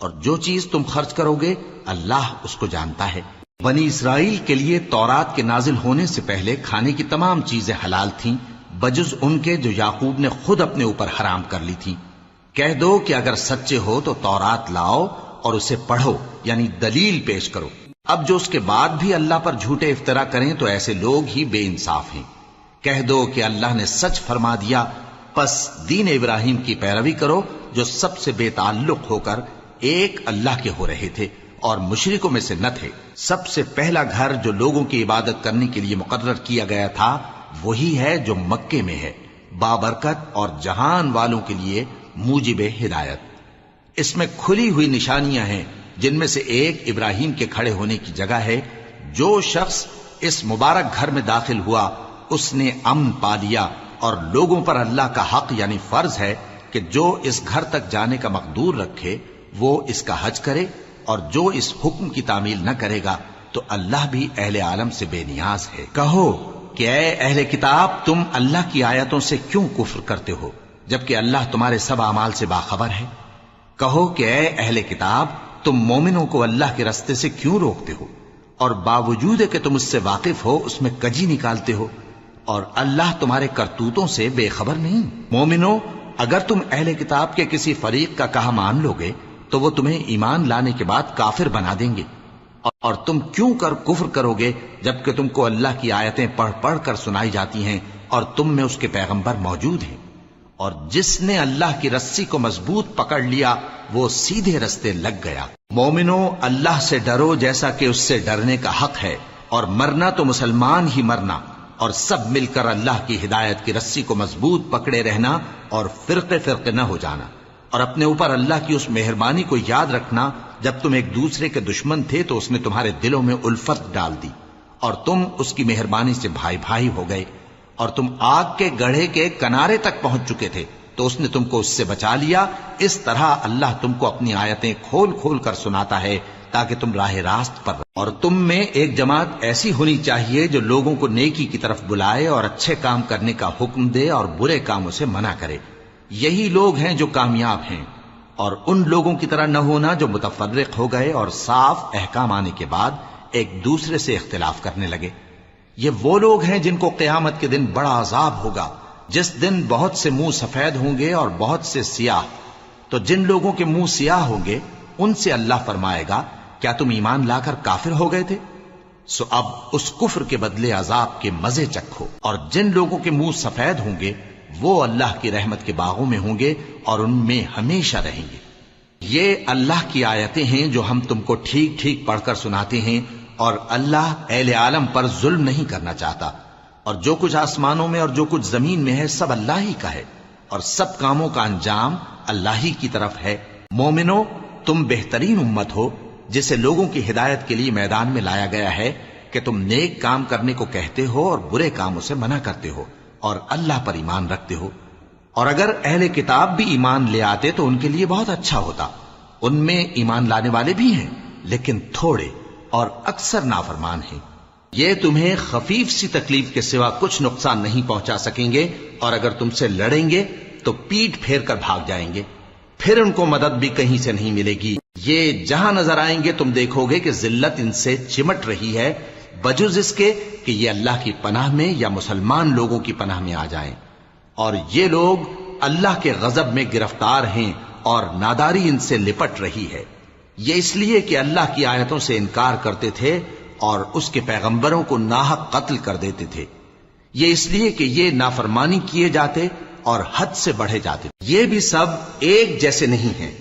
اور جو چیز تم خرچ کرو گے اللہ اس کو جانتا ہے۔ بنی اسرائیل کے لیے تورات کے نازل ہونے سے پہلے کھانے کی تمام چیزیں حلال تھیں بجز ان کے جو یعقوب نے خود اپنے اوپر حرام کر لی تھی۔ کہہ دو کہ اگر سچے ہو تو تورات لاؤ اور اسے پڑھو، یعنی دلیل پیش کرو۔ اب جو اس کے بعد بھی اللہ پر جھوٹے افطرا کریں تو ایسے لوگ ہی بے انصاف ہیں۔ کہہ دو کہ اللہ نے سچ فرما دیا، پس دین ابراہیم کی پیروی کرو جو سب سے بے تعلق ہو کر ایک اللہ کے ہو رہے تھے اور مشرکوں میں سے نہ تھے۔ سب سے پہلا گھر جو لوگوں کی عبادت کرنے کے لیے مقرر کیا گیا تھا وہی ہے جو مکے میں ہے، بابرکت اور جہان والوں کے لیے موجب ہدایت۔ اس میں کھلی ہوئی نشانیاں ہیں جن میں سے ایک ابراہیم کے کھڑے ہونے کی جگہ ہے۔ جو شخص اس مبارک گھر میں داخل ہوا اس نے امن پا لیا، اور لوگوں پر اللہ کا حق یعنی فرض ہے کہ جو اس گھر تک جانے کا مقدور رکھے وہ اس کا حج کرے، اور جو اس حکم کی تعمیل نہ کرے گا تو اللہ بھی اہل عالم سے بے نیاز ہے۔ کہو کہ اے اہل کتاب، تم اللہ کی آیتوں سے کیوں کفر کرتے ہو جبکہ اللہ تمہارے سب اعمال سے باخبر ہے؟ کہو کہ اے اہل کتاب، تم مومنوں کو اللہ کے رستے سے کیوں روکتے ہو اور باوجود کہ تم اس سے واقف ہو اس میں کجی نکالتے ہو، اور اللہ تمہارے کرتوتوں سے بے خبر نہیں؟ مومنو، اگر تم اہل کتاب کے کسی فریق کا کہا مان لو گے تو وہ تمہیں ایمان لانے کے بعد کافر بنا دیں گے، اور تم کیوں کر کفر کرو گے جبکہ تم کو اللہ کی آیتیں پڑھ پڑھ کر سنائی جاتی ہیں اور تم میں اس کے پیغمبر موجود ہیں؟ اور جس نے اللہ کی رسی کو مضبوط پکڑ لیا وہ سیدھے رستے لگ گیا۔ مومنو، اللہ سے ڈرو جیسا کہ اس سے ڈرنے کا حق ہے، اور مرنا تو مسلمان ہی مرنا، اور سب مل کر اللہ کی ہدایت کی رسی کو مضبوط پکڑے رہنا اور فرقے فرقے نہ ہو جانا، اور اپنے اوپر اللہ کی اس مہربانی کو یاد رکھنا جب تم ایک دوسرے کے دشمن تھے تو اس نے تمہارے دلوں میں الفت ڈال دی اور تم اس کی مہربانی سے بھائی بھائی ہو گئے، اور تم آگ کے گڑھے کے کنارے تک پہنچ چکے تھے تو اس نے تم کو اس سے بچا لیا۔ اس طرح اللہ تم کو اپنی آیتیں کھول کھول کر سناتا ہے تاکہ تم راہ راست پر رہو۔ اور تم میں ایک جماعت ایسی ہونی چاہیے جو لوگوں کو نیکی کی طرف بلائے اور اچھے کام کرنے کا حکم دے اور برے کاموں سے منع کرے۔ یہی لوگ ہیں جو کامیاب ہیں، اور ان لوگوں کی طرح نہ ہونا جو متفرق ہو گئے اور صاف احکام آنے کے بعد ایک دوسرے سے اختلاف کرنے لگے۔ یہ وہ لوگ ہیں جن کو قیامت کے دن بڑا عذاب ہوگا، جس دن بہت سے منہ سفید ہوں گے اور بہت سے سیاہ۔ تو جن لوگوں کے منہ سیاہ ہوں گے ان سے اللہ فرمائے گا، کیا تم ایمان لا کر کافر ہو گئے تھے؟ سو اب اس کفر کے بدلے عذاب کے مزے چکھو۔ اور جن لوگوں کے منہ سفید ہوں گے وہ اللہ کی رحمت کے باغوں میں ہوں گے اور ان میں ہمیشہ رہیں گے۔ یہ اللہ کی آیتیں ہیں جو ہم تم کو ٹھیک ٹھیک پڑھ کر سناتے ہیں، اور اللہ اہل عالم پر ظلم نہیں کرنا چاہتا، اور جو کچھ آسمانوں میں اور جو کچھ زمین میں ہے سب اللہ ہی کا ہے، اور سب کاموں کا انجام اللہ ہی کی طرف ہے۔ مومنو، تم بہترین امت ہو جسے لوگوں کی ہدایت کے لیے میدان میں لایا گیا ہے کہ تم نیک کام کرنے کو کہتے ہو اور برے کاموں سے منع کرتے ہو اور اللہ پر ایمان رکھتے ہو. اور اگر اہل کتاب بھی ایمان لے آتے تو ان کے لیے بہت اچھا ہوتا. ان میں ایمان لانے والے بھی ہیں لیکن تھوڑے اور اکثر نافرمان ہیں. یہ تمہیں خفیف سی تکلیف کے سوا کچھ نقصان نہیں پہنچا سکیں گے، اور اگر تم سے لڑیں گے تو پیٹ پھیر کر بھاگ جائیں گے، پھر ان کو مدد بھی کہیں سے نہیں ملے گی. یہ جہاں نظر آئیں گے تم دیکھو گے کہ ذلت ان سے چمٹ رہی ہے، بجز اس کے کہ یہ اللہ کی پناہ میں یا مسلمان لوگوں کی پناہ میں آ جائیں. اور یہ لوگ اللہ کے غضب میں گرفتار ہیں اور ناداری ان سے لپٹ رہی ہے. یہ اس لیے کہ اللہ کی آیتوں سے انکار کرتے تھے اور اس کے پیغمبروں کو ناحق قتل کر دیتے تھے. یہ اس لیے کہ یہ نافرمانی کیے جاتے اور حد سے بڑھے جاتے. یہ بھی سب ایک جیسے نہیں ہیں.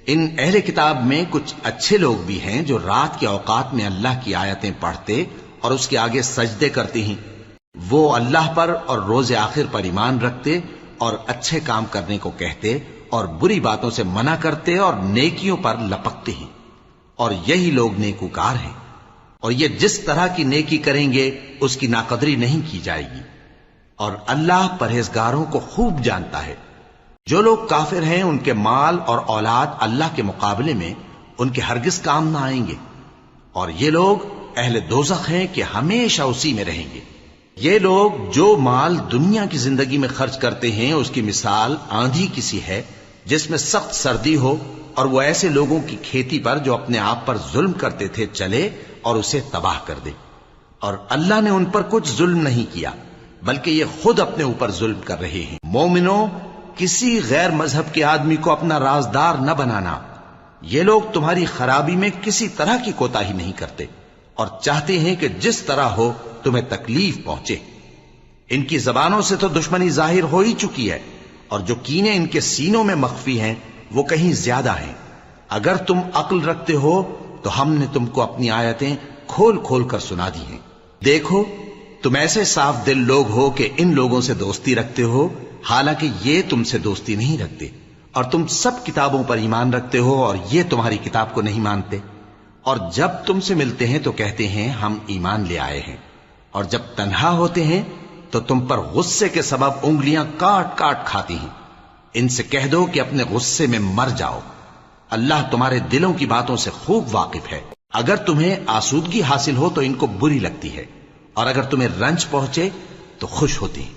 ان اہل کتاب میں کچھ اچھے لوگ بھی ہیں جو رات کے اوقات میں اللہ کی آیتیں پڑھتے اور اس کے آگے سجدے کرتے ہیں. وہ اللہ پر اور روز آخر پر ایمان رکھتے اور اچھے کام کرنے کو کہتے اور بری باتوں سے منع کرتے اور نیکیوں پر لپکتے ہیں. اور یہی لوگ نیکوکار ہیں. اور یہ جس طرح کی نیکی کریں گے اس کی ناقدری نہیں کی جائے گی. اور اللہ پرہیزگاروں کو خوب جانتا ہے. جو لوگ کافر ہیں ان کے مال اور اولاد اللہ کے مقابلے میں ان کے ہرگز کام نہ آئیں گے. اور یہ لوگ اہل دوزخ ہیں کہ ہمیشہ اسی میں رہیں گے. یہ لوگ جو مال دنیا کی زندگی میں خرچ کرتے ہیں اس کی مثال آندھی کسی ہے جس میں سخت سردی ہو اور وہ ایسے لوگوں کی کھیتی پر جو اپنے آپ پر ظلم کرتے تھے چلے اور اسے تباہ کر دے. اور اللہ نے ان پر کچھ ظلم نہیں کیا بلکہ یہ خود اپنے اوپر ظلم کر رہے ہیں. مومنوں، کسی غیر مذہب کے آدمی کو اپنا رازدار نہ بنانا. یہ لوگ تمہاری خرابی میں کسی طرح کی کوتاہی نہیں کرتے اور چاہتے ہیں کہ جس طرح ہو تمہیں تکلیف پہنچے. ان کی زبانوں سے تو دشمنی ظاہر ہو ہی چکی ہے اور جو کینے ان کے سینوں میں مخفی ہیں وہ کہیں زیادہ ہیں. اگر تم عقل رکھتے ہو تو ہم نے تم کو اپنی آیتیں کھول کھول کر سنا دی ہیں. دیکھو، تم ایسے صاف دل لوگ ہو کہ ان لوگوں سے دوستی رکھتے ہو حالانکہ یہ تم سے دوستی نہیں رکھتے، اور تم سب کتابوں پر ایمان رکھتے ہو اور یہ تمہاری کتاب کو نہیں مانتے. اور جب تم سے ملتے ہیں تو کہتے ہیں ہم ایمان لے آئے ہیں، اور جب تنہا ہوتے ہیں تو تم پر غصے کے سبب انگلیاں کاٹ کاٹ کھاتی ہیں. ان سے کہہ دو کہ اپنے غصے میں مر جاؤ. اللہ تمہارے دلوں کی باتوں سے خوب واقف ہے. اگر تمہیں آسودگی حاصل ہو تو ان کو بری لگتی ہے، اور اگر تمہیں رنج پہنچے تو خوش ہوتی ہیں.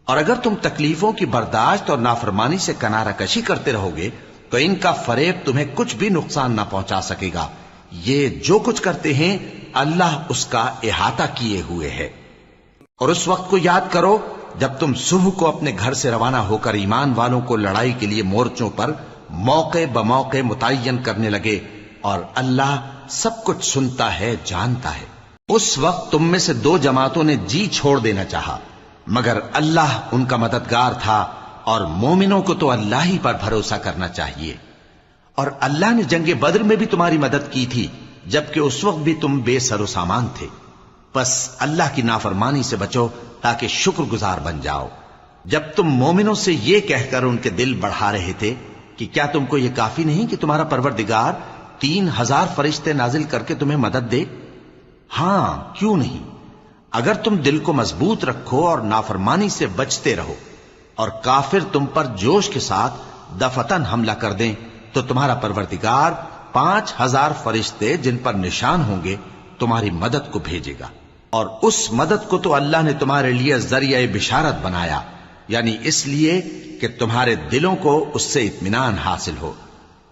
اور اگر تم تکلیفوں کی برداشت اور نافرمانی سے کنارہ کشی کرتے رہو گے تو ان کا فریب تمہیں کچھ بھی نقصان نہ پہنچا سکے گا. یہ جو کچھ کرتے ہیں اللہ اس کا احاطہ کیے ہوئے ہے. اور اس وقت کو یاد کرو جب تم صبح کو اپنے گھر سے روانہ ہو کر ایمان والوں کو لڑائی کے لیے مورچوں پر موقع بموقع متعین کرنے لگے، اور اللہ سب کچھ سنتا ہے، جانتا ہے. اس وقت تم میں سے دو جماعتوں نے جی چھوڑ دینا چاہا، مگر اللہ ان کا مددگار تھا، اور مومنوں کو تو اللہ ہی پر بھروسہ کرنا چاہیے. اور اللہ نے جنگ بدر میں بھی تمہاری مدد کی تھی جبکہ اس وقت بھی تم بے سر و سامان تھے. بس اللہ کی نافرمانی سے بچو تاکہ شکر گزار بن جاؤ. جب تم مومنوں سے یہ کہہ کر ان کے دل بڑھا رہے تھے کہ کیا تم کو یہ کافی نہیں کہ تمہارا پروردگار 3000 فرشتے نازل کر کے تمہیں مدد دے؟ ہاں، کیوں نہیں. اگر تم دل کو مضبوط رکھو اور نافرمانی سے بچتے رہو اور کافر تم پر جوش کے ساتھ دفتن حملہ کر دیں تو تمہارا پروردگار 5000 فرشتے جن پر نشان ہوں گے تمہاری مدد کو بھیجے گا. اور اس مدد کو تو اللہ نے تمہارے لیے ذریعہ بشارت بنایا، یعنی اس لیے کہ تمہارے دلوں کو اس سے اطمینان حاصل ہو،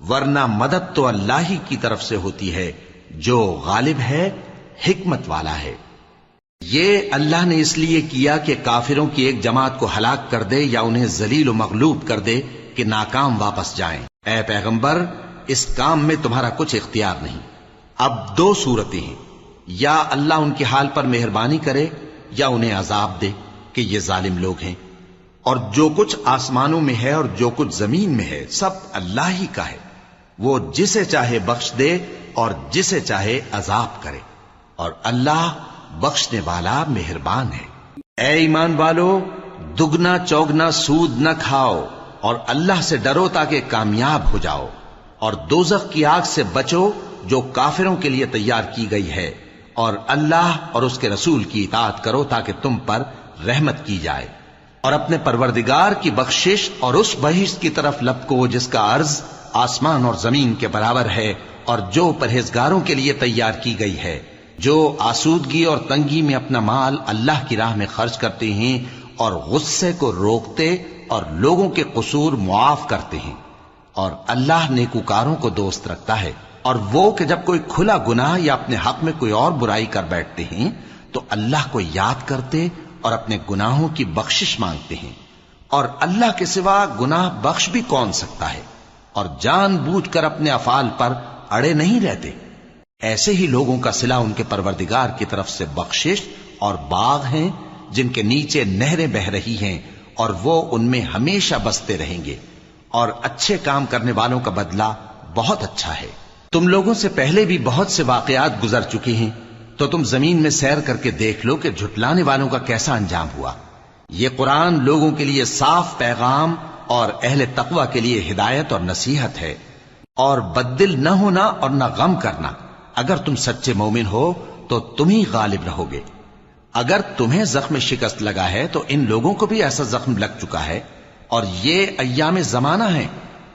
ورنہ مدد تو اللہ ہی کی طرف سے ہوتی ہے جو غالب ہے، حکمت والا ہے. یہ اللہ نے اس لیے کیا کہ کافروں کی ایک جماعت کو ہلاک کر دے یا انہیں ذلیل و مغلوب کر دے کہ ناکام واپس جائیں. اے پیغمبر، اس کام میں تمہارا کچھ اختیار نہیں. اب دو صورتیں ہیں، یا اللہ ان کے حال پر مہربانی کرے یا انہیں عذاب دے کہ یہ ظالم لوگ ہیں. اور جو کچھ آسمانوں میں ہے اور جو کچھ زمین میں ہے سب اللہ ہی کا ہے. وہ جسے چاہے بخش دے اور جسے چاہے عذاب کرے، اور اللہ بخشنے والا مہربان ہے. اے ایمان والو، دگنا چوگنا سود نہ کھاؤ اور اللہ سے ڈرو تاکہ کامیاب ہو جاؤ. اور دوزخ کی آگ سے بچو جو کافروں کے لیے تیار کی گئی ہے، اور اللہ اور اس کے رسول کی اطاعت کرو تاکہ تم پر رحمت کی جائے، اور اپنے پروردگار کی بخشش اور اس بہشت کی طرف لپکو جس کا عرض آسمان اور زمین کے برابر ہے، اور جو پرہیزگاروں کے لیے تیار کی گئی ہے، جو آسودگی اور تنگی میں اپنا مال اللہ کی راہ میں خرچ کرتے ہیں اور غصے کو روکتے اور لوگوں کے قصور معاف کرتے ہیں، اور اللہ نیکوکاروں کو دوست رکھتا ہے۔ اور وہ کہ جب کوئی کھلا گناہ یا اپنے حق میں کوئی اور برائی کر بیٹھتے ہیں تو اللہ کو یاد کرتے اور اپنے گناہوں کی بخشش مانگتے ہیں، اور اللہ کے سوا گناہ بخش بھی کون سکتا ہے، اور جان بوجھ کر اپنے افعال پر اڑے نہیں رہتے۔ ایسے ہی لوگوں کا صلہ ان کے پروردگار کی طرف سے بخشش اور باغ ہیں جن کے نیچے نہریں بہ رہی ہیں، اور وہ ان میں ہمیشہ بستے رہیں گے، اور اچھے کام کرنے والوں کا بدلہ بہت اچھا ہے۔ تم لوگوں سے پہلے بھی بہت سے واقعات گزر چکے ہیں، تو تم زمین میں سیر کر کے دیکھ لو کہ جھٹلانے والوں کا کیسا انجام ہوا۔ یہ قرآن لوگوں کے لیے صاف پیغام اور اہل تقوی کے لیے ہدایت اور نصیحت ہے، اور بددل نہ ہونا اور نہ غم کرنا۔ اگر تم سچے مومن ہو تو تم ہی غالب رہو گے۔ اگر تمہیں زخم شکست لگا ہے تو ان لوگوں کو بھی ایسا زخم لگ چکا ہے، اور یہ ایام زمانہ ہیں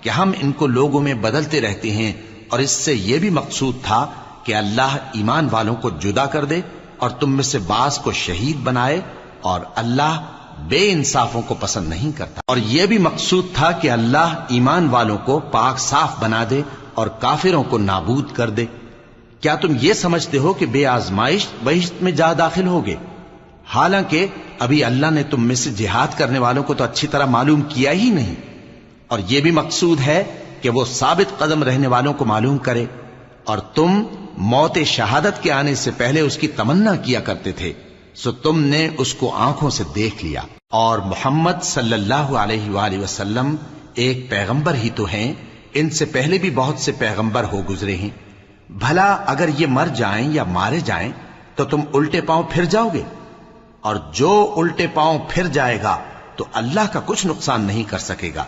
کہ ہم ان کو لوگوں میں بدلتے رہتے ہیں، اور اس سے یہ بھی مقصود تھا کہ اللہ ایمان والوں کو جدا کر دے اور تم میں سے بعض کو شہید بنائے، اور اللہ بے انصافوں کو پسند نہیں کرتا۔ اور یہ بھی مقصود تھا کہ اللہ ایمان والوں کو پاک صاف بنا دے اور کافروں کو نابود کر دے۔ کیا تم یہ سمجھتے ہو کہ بے آزمائش بہشت میں جا داخل ہوگے؟ حالانکہ ابھی اللہ نے تم میں سے جہاد کرنے والوں کو تو اچھی طرح معلوم کیا ہی نہیں، اور یہ بھی مقصود ہے کہ وہ ثابت قدم رہنے والوں کو معلوم کرے، اور تم موت شہادت کے آنے سے پہلے اس کی تمنا کیا کرتے تھے، سو تم نے اس کو آنکھوں سے دیکھ لیا۔ اور محمد صلی اللہ علیہ وآلہ وسلم ایک پیغمبر ہی تو ہیں، ان سے پہلے بھی بہت سے پیغمبر ہو گزرے ہیں۔ بھلا اگر یہ مر جائیں یا مارے جائیں تو تم الٹے پاؤں پھر جاؤ گے؟ اور جو الٹے پاؤں پھر جائے گا تو اللہ کا کچھ نقصان نہیں کر سکے گا،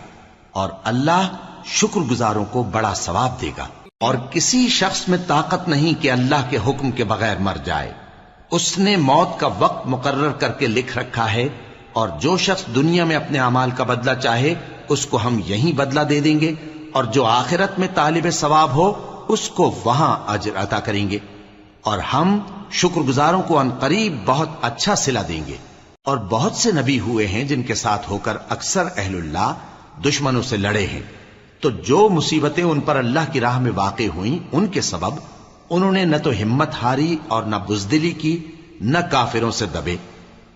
اور اللہ شکر گزاروں کو بڑا ثواب دے گا۔ اور کسی شخص میں طاقت نہیں کہ اللہ کے حکم کے بغیر مر جائے، اس نے موت کا وقت مقرر کر کے لکھ رکھا ہے، اور جو شخص دنیا میں اپنے اعمال کا بدلہ چاہے اس کو ہم یہیں بدلہ دے دیں گے، اور جو آخرت میں طالب ثواب ہو اس کو وہاں اجر عطا کریں گے، اور ہم شکر گزاروں کو عنقریب بہت اچھا صلہ دیں گے۔ اور بہت سے نبی ہوئے ہیں جن کے ساتھ ہو کر اکثر اہل اللہ دشمنوں سے لڑے ہیں، تو جو مصیبتیں ان پر اللہ کی راہ میں واقع ہوئیں ان کے سبب انہوں نے نہ تو ہمت ہاری اور نہ بزدلی کی، نہ کافروں سے دبے،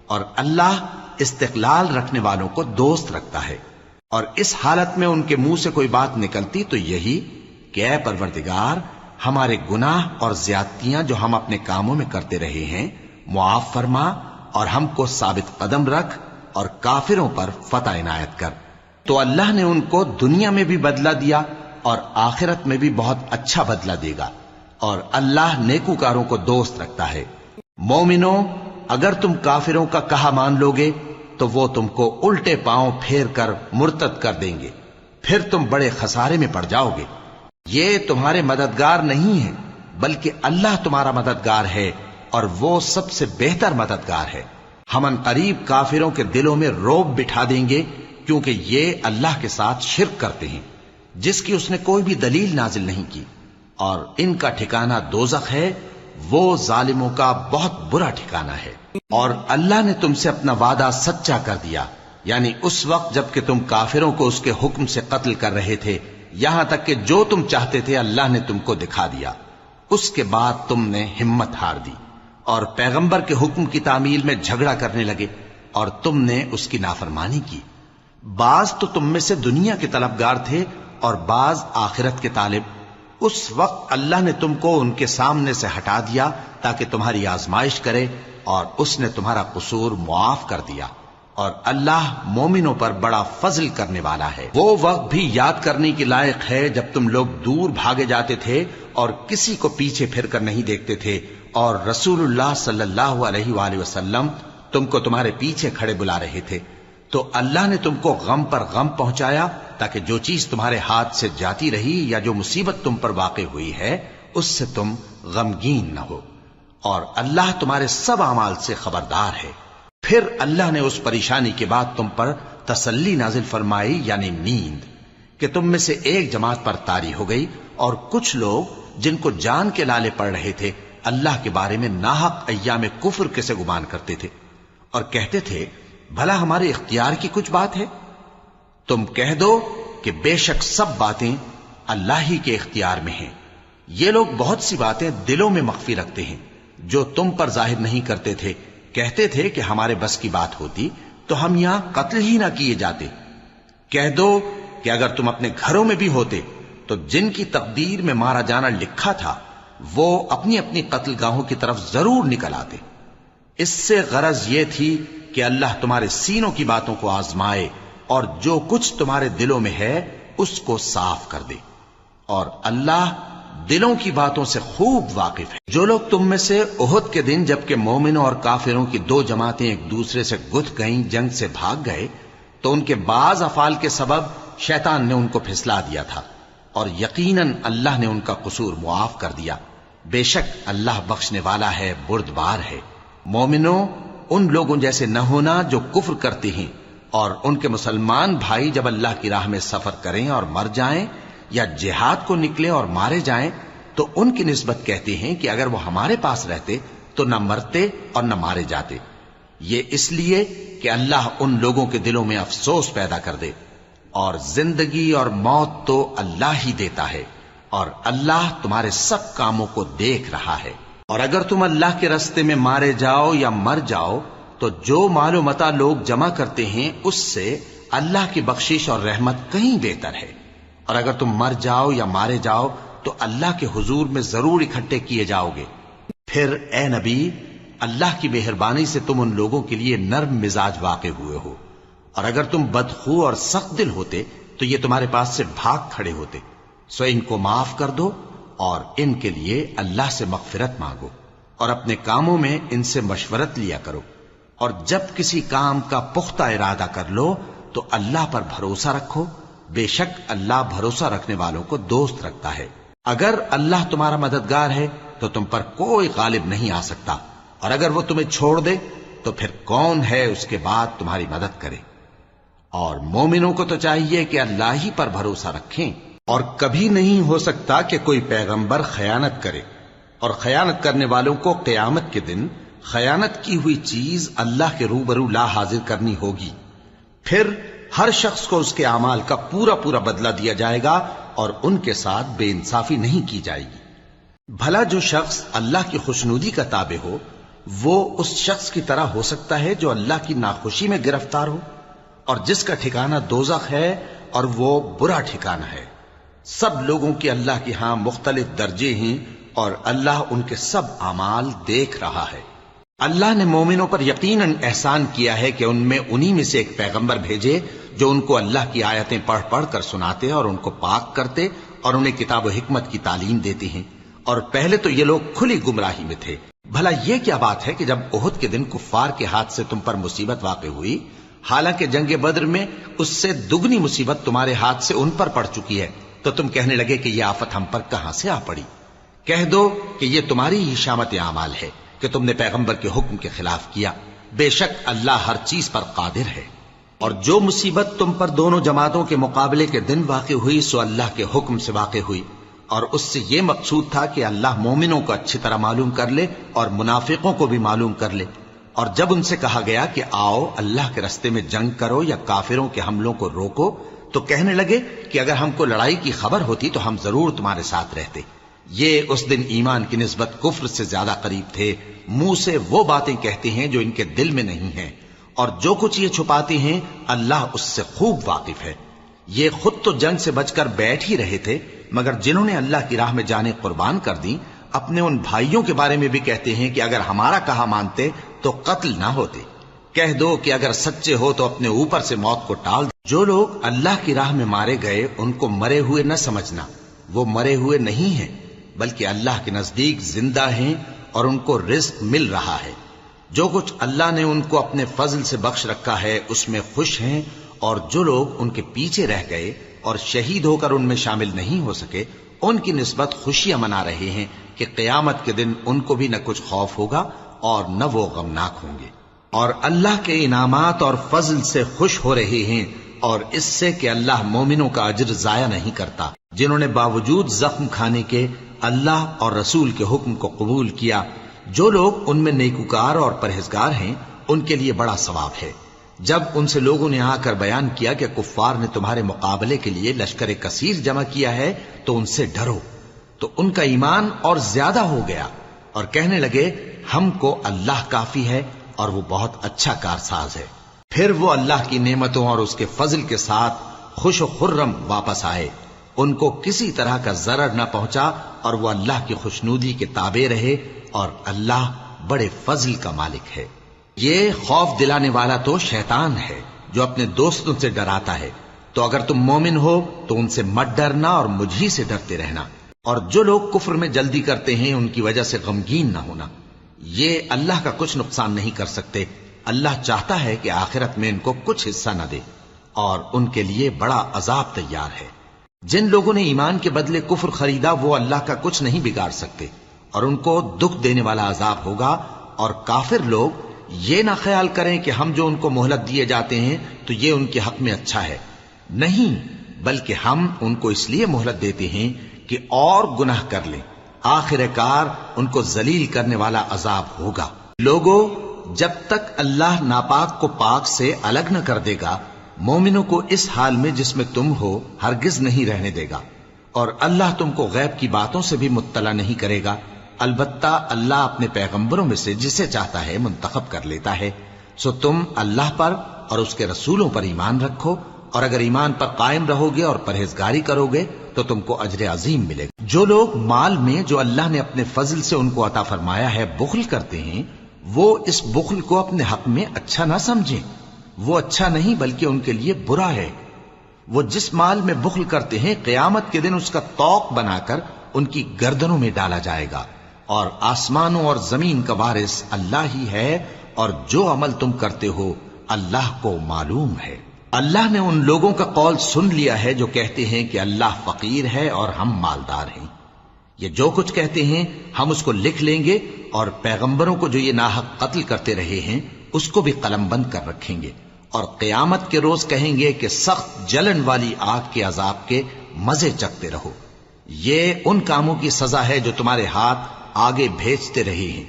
اور اللہ استقلال رکھنے والوں کو دوست رکھتا ہے۔ اور اس حالت میں ان کے منہ سے کوئی بات نکلتی تو یہی کہ اے پروردگار، ہمارے گناہ اور زیادتیاں جو ہم اپنے کاموں میں کرتے رہے ہیں معاف فرما، اور ہم کو ثابت قدم رکھ، اور کافروں پر فتح عنایت کر۔ تو اللہ نے ان کو دنیا میں بھی بدلہ دیا اور آخرت میں بھی بہت اچھا بدلہ دے گا، اور اللہ نیکوکاروں کو دوست رکھتا ہے۔ مومنو، اگر تم کافروں کا کہا مان لوگے تو وہ تم کو الٹے پاؤں پھیر کر مرتد کر دیں گے، پھر تم بڑے خسارے میں پڑ جاؤ گے۔ یہ تمہارے مددگار نہیں ہیں بلکہ اللہ تمہارا مددگار ہے، اور وہ سب سے بہتر مددگار ہے۔ ہم عنقریب کافروں کے دلوں میں رعب بٹھا دیں گے، کیونکہ یہ اللہ کے ساتھ شرک کرتے ہیں جس کی اس نے کوئی بھی دلیل نازل نہیں کی، اور ان کا ٹھکانہ دوزخ ہے، وہ ظالموں کا بہت برا ٹھکانہ ہے۔ اور اللہ نے تم سے اپنا وعدہ سچا کر دیا، یعنی اس وقت جب کہ تم کافروں کو اس کے حکم سے قتل کر رہے تھے، یہاں تک کہ جو تم چاہتے تھے اللہ نے تم کو دکھا دیا۔ اس کے بعد تم نے ہمت ہار دی اور پیغمبر کے حکم کی تعمیل میں جھگڑا کرنے لگے، اور تم نے اس کی نافرمانی کی۔ بعض تو تم میں سے دنیا کے طلبگار تھے اور بعض آخرت کے طالب۔ اس وقت اللہ نے تم کو ان کے سامنے سے ہٹا دیا تاکہ تمہاری آزمائش کرے، اور اس نے تمہارا قصور معاف کر دیا، اور اللہ مومنوں پر بڑا فضل کرنے والا ہے۔ وہ وقت بھی یاد کرنے کے لائق ہے جب تم لوگ دور بھاگے جاتے تھے اور کسی کو پیچھے پھر کر نہیں دیکھتے تھے، اور رسول اللہ صلی اللہ علیہ وآلہ وسلم تم کو تمہارے پیچھے کھڑے بلا رہے تھے، تو اللہ نے تم کو غم پر غم پہنچایا تاکہ جو چیز تمہارے ہاتھ سے جاتی رہی یا جو مصیبت تم پر واقع ہوئی ہے اس سے تم غمگین نہ ہو، اور اللہ تمہارے سب اعمال سے خبردار ہے۔ پھر اللہ نے اس پریشانی کے بعد تم پر تسلی نازل فرمائی، یعنی نیند، کہ تم میں سے ایک جماعت پر طاری ہو گئی، اور کچھ لوگ جن کو جان کے لالے پڑ رہے تھے اللہ کے بارے میں ناحق ایام کفر کے سے گمان کرتے تھے، اور کہتے تھے بھلا ہمارے اختیار کی کچھ بات ہے؟ تم کہہ دو کہ بے شک سب باتیں اللہ ہی کے اختیار میں ہیں۔ یہ لوگ بہت سی باتیں دلوں میں مخفی رکھتے ہیں جو تم پر ظاہر نہیں کرتے تھے۔ کہتے تھے کہ ہمارے بس کی بات ہوتی تو ہم یہاں قتل ہی نہ کیے جاتے۔ کہہ دو کہ اگر تم اپنے گھروں میں بھی ہوتے تو جن کی تقدیر میں مارا جانا لکھا تھا وہ اپنی اپنی قتل گاہوں کی طرف ضرور نکل آتے۔ اس سے غرض یہ تھی کہ اللہ تمہارے سینوں کی باتوں کو آزمائے اور جو کچھ تمہارے دلوں میں ہے اس کو صاف کر دے، اور اللہ دلوں کی باتوں سے خوب واقف ہے۔ جو لوگ تم میں سے احد کے دن جبکہ مومنوں اور کافروں کی دو جماعتیں ایک دوسرے سے گتھ گئیں جنگ سے بھاگ گئے تو ان کے بعض افعال کے سبب شیطان نے ان کو پھسلا دیا تھا، اور یقیناً اللہ نے ان کا قصور معاف کر دیا۔ بے شک اللہ بخشنے والا ہے، بردبار ہے۔ مومنوں، ان لوگوں جیسے نہ ہونا جو کفر کرتے ہیں، اور ان کے مسلمان بھائی جب اللہ کی راہ میں سفر کریں اور مر جائیں یا جہاد کو نکلیں اور مارے جائیں تو ان کی نسبت کہتے ہیں کہ اگر وہ ہمارے پاس رہتے تو نہ مرتے اور نہ مارے جاتے۔ یہ اس لیے کہ اللہ ان لوگوں کے دلوں میں افسوس پیدا کر دے، اور زندگی اور موت تو اللہ ہی دیتا ہے، اور اللہ تمہارے سب کاموں کو دیکھ رہا ہے۔ اور اگر تم اللہ کے راستے میں مارے جاؤ یا مر جاؤ تو جو مال و متاع لوگ جمع کرتے ہیں اس سے اللہ کی بخشش اور رحمت کہیں بہتر ہے، اور اگر تم مر جاؤ یا مارے جاؤ تو اللہ کے حضور میں ضرور اکٹھے کیے جاؤ گے۔ پھر اے نبی، اللہ کی مہربانی سے تم ان لوگوں کے لیے نرم مزاج واقع ہوئے ہو، اور اگر تم بدخو اور سخت دل ہوتے تو یہ تمہارے پاس سے بھاگ کھڑے ہوتے۔ سو ان کو معاف کر دو اور ان کے لیے اللہ سے مغفرت مانگو، اور اپنے کاموں میں ان سے مشورت لیا کرو، اور جب کسی کام کا پختہ ارادہ کر لو تو اللہ پر بھروسہ رکھو، بے شک اللہ بھروسہ رکھنے والوں کو دوست رکھتا ہے۔ اگر اللہ تمہارا مددگار ہے تو تم پر کوئی غالب نہیں آ سکتا، اور اگر وہ تمہیں چھوڑ دے تو پھر کون ہے اس کے بعد تمہاری مدد کرے۔ اور مومنوں کو تو چاہیے کہ اللہ ہی پر بھروسہ رکھیں، اور کبھی نہیں ہو سکتا کہ کوئی پیغمبر خیانت کرے، اور خیانت کرنے والوں کو قیامت کے دن خیانت کی ہوئی چیز اللہ کے روبرو لا حاضر کرنی ہوگی۔ پھر ہر شخص کو اس کے اعمال کا پورا پورا بدلہ دیا جائے گا، اور ان کے ساتھ بے انصافی نہیں کی جائے گی۔ بھلا جو شخص اللہ کی خوشنودی کا تابع ہو وہ اس شخص کی طرح ہو سکتا ہے جو اللہ کی ناخوشی میں گرفتار ہو، اور جس کا ٹھکانہ دوزخ ہے اور وہ برا ٹھکانہ ہے۔ سب لوگوں کے اللہ کے ہاں مختلف درجے ہیں، اور اللہ ان کے سب اعمال دیکھ رہا ہے۔ اللہ نے مومنوں پر یقیناً احسان کیا ہے کہ ان میں انہی میں سے ایک پیغمبر بھیجے جو ان کو اللہ کی آیتیں پڑھ پڑھ کر سناتے اور ان کو پاک کرتے اور انہیں کتاب و حکمت کی تعلیم دیتے ہیں، اور پہلے تو یہ لوگ کھلی گمراہی میں تھے۔ بھلا یہ کیا بات ہے کہ جب احد کے دن کفار کے ہاتھ سے تم پر مصیبت واقع ہوئی، حالانکہ جنگ بدر میں اس سے دگنی مصیبت تمہارے ہاتھ سے ان پر پڑ چکی ہے، تو تم کہنے لگے کہ یہ آفت ہم پر کہاں سے آ پڑی؟ کہہ دو کہ یہ تمہاری ہی شامت اعمال ہے کہ تم نے پیغمبر کے حکم کے خلاف کیا، بے شک اللہ ہر چیز پر قادر ہے۔ اور جو مصیبت تم پر دونوں جماعتوں کے مقابلے کے دن واقع ہوئی سو اللہ کے حکم سے واقع ہوئی، اور اس سے یہ مقصود تھا کہ اللہ مومنوں کو اچھی طرح معلوم کر لے اور منافقوں کو بھی معلوم کر لے۔ اور جب ان سے کہا گیا کہ آؤ اللہ کے راستے میں جنگ کرو یا کافروں کے حملوں کو روکو، تو کہنے لگے کہ اگر ہم کو لڑائی کی خبر ہوتی تو ہم ضرور تمہارے ساتھ رہتے۔ یہ اس دن ایمان کی نسبت کفر سے زیادہ قریب تھے، منہ سے وہ باتیں کہتے ہیں جو ان کے دل میں نہیں ہیں، اور جو کچھ یہ چھپاتے ہیں اللہ اس سے خوب واقف ہے۔ یہ خود تو جنگ سے بچ کر بیٹھ ہی رہے تھے، مگر جنہوں نے اللہ کی راہ میں جانیں قربان کر دی اپنے ان بھائیوں کے بارے میں بھی کہتے ہیں کہ اگر ہمارا کہا مانتے تو قتل نہ ہوتے۔ کہہ دو کہ اگر سچے ہو تو اپنے اوپر سے موت کو ٹال دو۔ جو لوگ اللہ کی راہ میں مارے گئے ان کو مرے ہوئے نہ سمجھنا، وہ مرے ہوئے نہیں ہیں بلکہ اللہ کے نزدیک زندہ ہیں اور ان کو رزق مل رہا ہے۔ جو کچھ اللہ نے ان کو اپنے فضل سے بخش رکھا ہے اس میں خوش ہیں، اور جو لوگ ان کے پیچھے رہ گئے اور شہید ہو کر ان میں شامل نہیں ہو سکے ان کی نسبت خوشیاں منا رہے ہیں کہ قیامت کے دن ان کو بھی نہ کچھ خوف ہوگا اور نہ وہ غمناک ہوں گے، اور اللہ کے انعامات اور فضل سے خوش ہو رہے ہیں، اور اس سے کہ اللہ مومنوں کا اجر ضائع نہیں کرتا جنہوں نے باوجود زخم کھانے کے اللہ اور رسول کے حکم کو قبول کیا۔ جو لوگ ان میں نیکوکار اور پرہیزگار ہیں ان کے لیے بڑا ثواب ہے۔ جب ان سے لوگوں نے آ کر بیان کیا کہ کفار نے تمہارے مقابلے کے لیے لشکر کثیر جمع کیا ہے تو ان سے ڈرو، تو ان کا ایمان اور زیادہ ہو گیا اور کہنے لگے ہم کو اللہ کافی ہے اور وہ بہت اچھا کارساز ہے۔ پھر وہ اللہ کی نعمتوں اور اس کے فضل کے ساتھ خوش و خرم واپس آئے، ان کو کسی طرح کا ضرر نہ پہنچا اور وہ اللہ کی خوشنودی کے تابع رہے، اور اللہ بڑے فضل کا مالک ہے۔ یہ خوف دلانے والا تو شیطان ہے جو اپنے دوستوں سے ڈراتا ہے، تو اگر تم مومن ہو تو ان سے مت ڈرنا اور مجھ ہی سے ڈرتے رہنا، اور جو لوگ کفر میں جلدی کرتے ہیں ان کی وجہ سے غمگین نہ ہونا، یہ اللہ کا کچھ نقصان نہیں کر سکتے۔ اللہ چاہتا ہے کہ آخرت میں ان کو کچھ حصہ نہ دے، اور ان کے لیے بڑا عذاب تیار ہے۔ جن لوگوں نے ایمان کے بدلے کفر خریدا وہ اللہ کا کچھ نہیں بگاڑ سکتے، اور ان کو دکھ دینے والا عذاب ہوگا۔ اور کافر لوگ یہ نہ خیال کریں کہ ہم جو ان کو مہلت دیے جاتے ہیں تو یہ ان کے حق میں اچھا ہے، نہیں، بلکہ ہم ان کو اس لیے مہلت دیتے ہیں کہ اور گناہ کر لیں، آخر کار ان کو ذلیل کرنے والا عذاب ہوگا۔ لوگوں، جب تک اللہ ناپاک کو پاک سے الگ نہ کر دے گا، مومنوں کو اس حال میں جس میں تم ہو ہرگز نہیں رہنے دے گا، اور اللہ تم کو غیب کی باتوں سے بھی مطلع نہیں کرے گا۔ البتہ اللہ اپنے پیغمبروں میں سے جسے چاہتا ہے منتخب کر لیتا ہے۔ سو تم اللہ پر اور اس کے رسولوں پر ایمان رکھو، اور اگر ایمان پر قائم رہو گے اور پرہیزگاری کرو گے تو تم کو اجر عظیم ملے گا۔ جو لوگ مال میں جو اللہ نے اپنے فضل سے ان کو عطا فرمایا ہے بخل کرتے ہیں، وہ اس بخل کو اپنے حق میں اچھا نہ سمجھیں، وہ اچھا نہیں بلکہ ان کے لیے برا ہے۔ وہ جس مال میں بخل کرتے ہیں قیامت کے دن اس کا طوق بنا کر ان کی گردنوں میں ڈالا جائے گا، اور آسمانوں اور زمین کا وارث اللہ ہی ہے، اور جو عمل تم کرتے ہو اللہ کو معلوم ہے۔ اللہ نے ان لوگوں کا قول سن لیا ہے جو کہتے ہیں کہ اللہ فقیر ہے اور ہم مالدار ہیں۔ یہ جو کچھ کہتے ہیں ہم اس کو لکھ لیں گے، اور پیغمبروں کو جو یہ ناحق قتل کرتے رہے ہیں اس کو بھی قلم بند کر رکھیں گے، اور قیامت کے روز کہیں گے کہ سخت جلن والی آگ کے عذاب کے مزے چکھتے رہو۔ یہ ان کاموں کی سزا ہے جو تمہارے ہاتھ آگے بھیجتے رہے ہیں،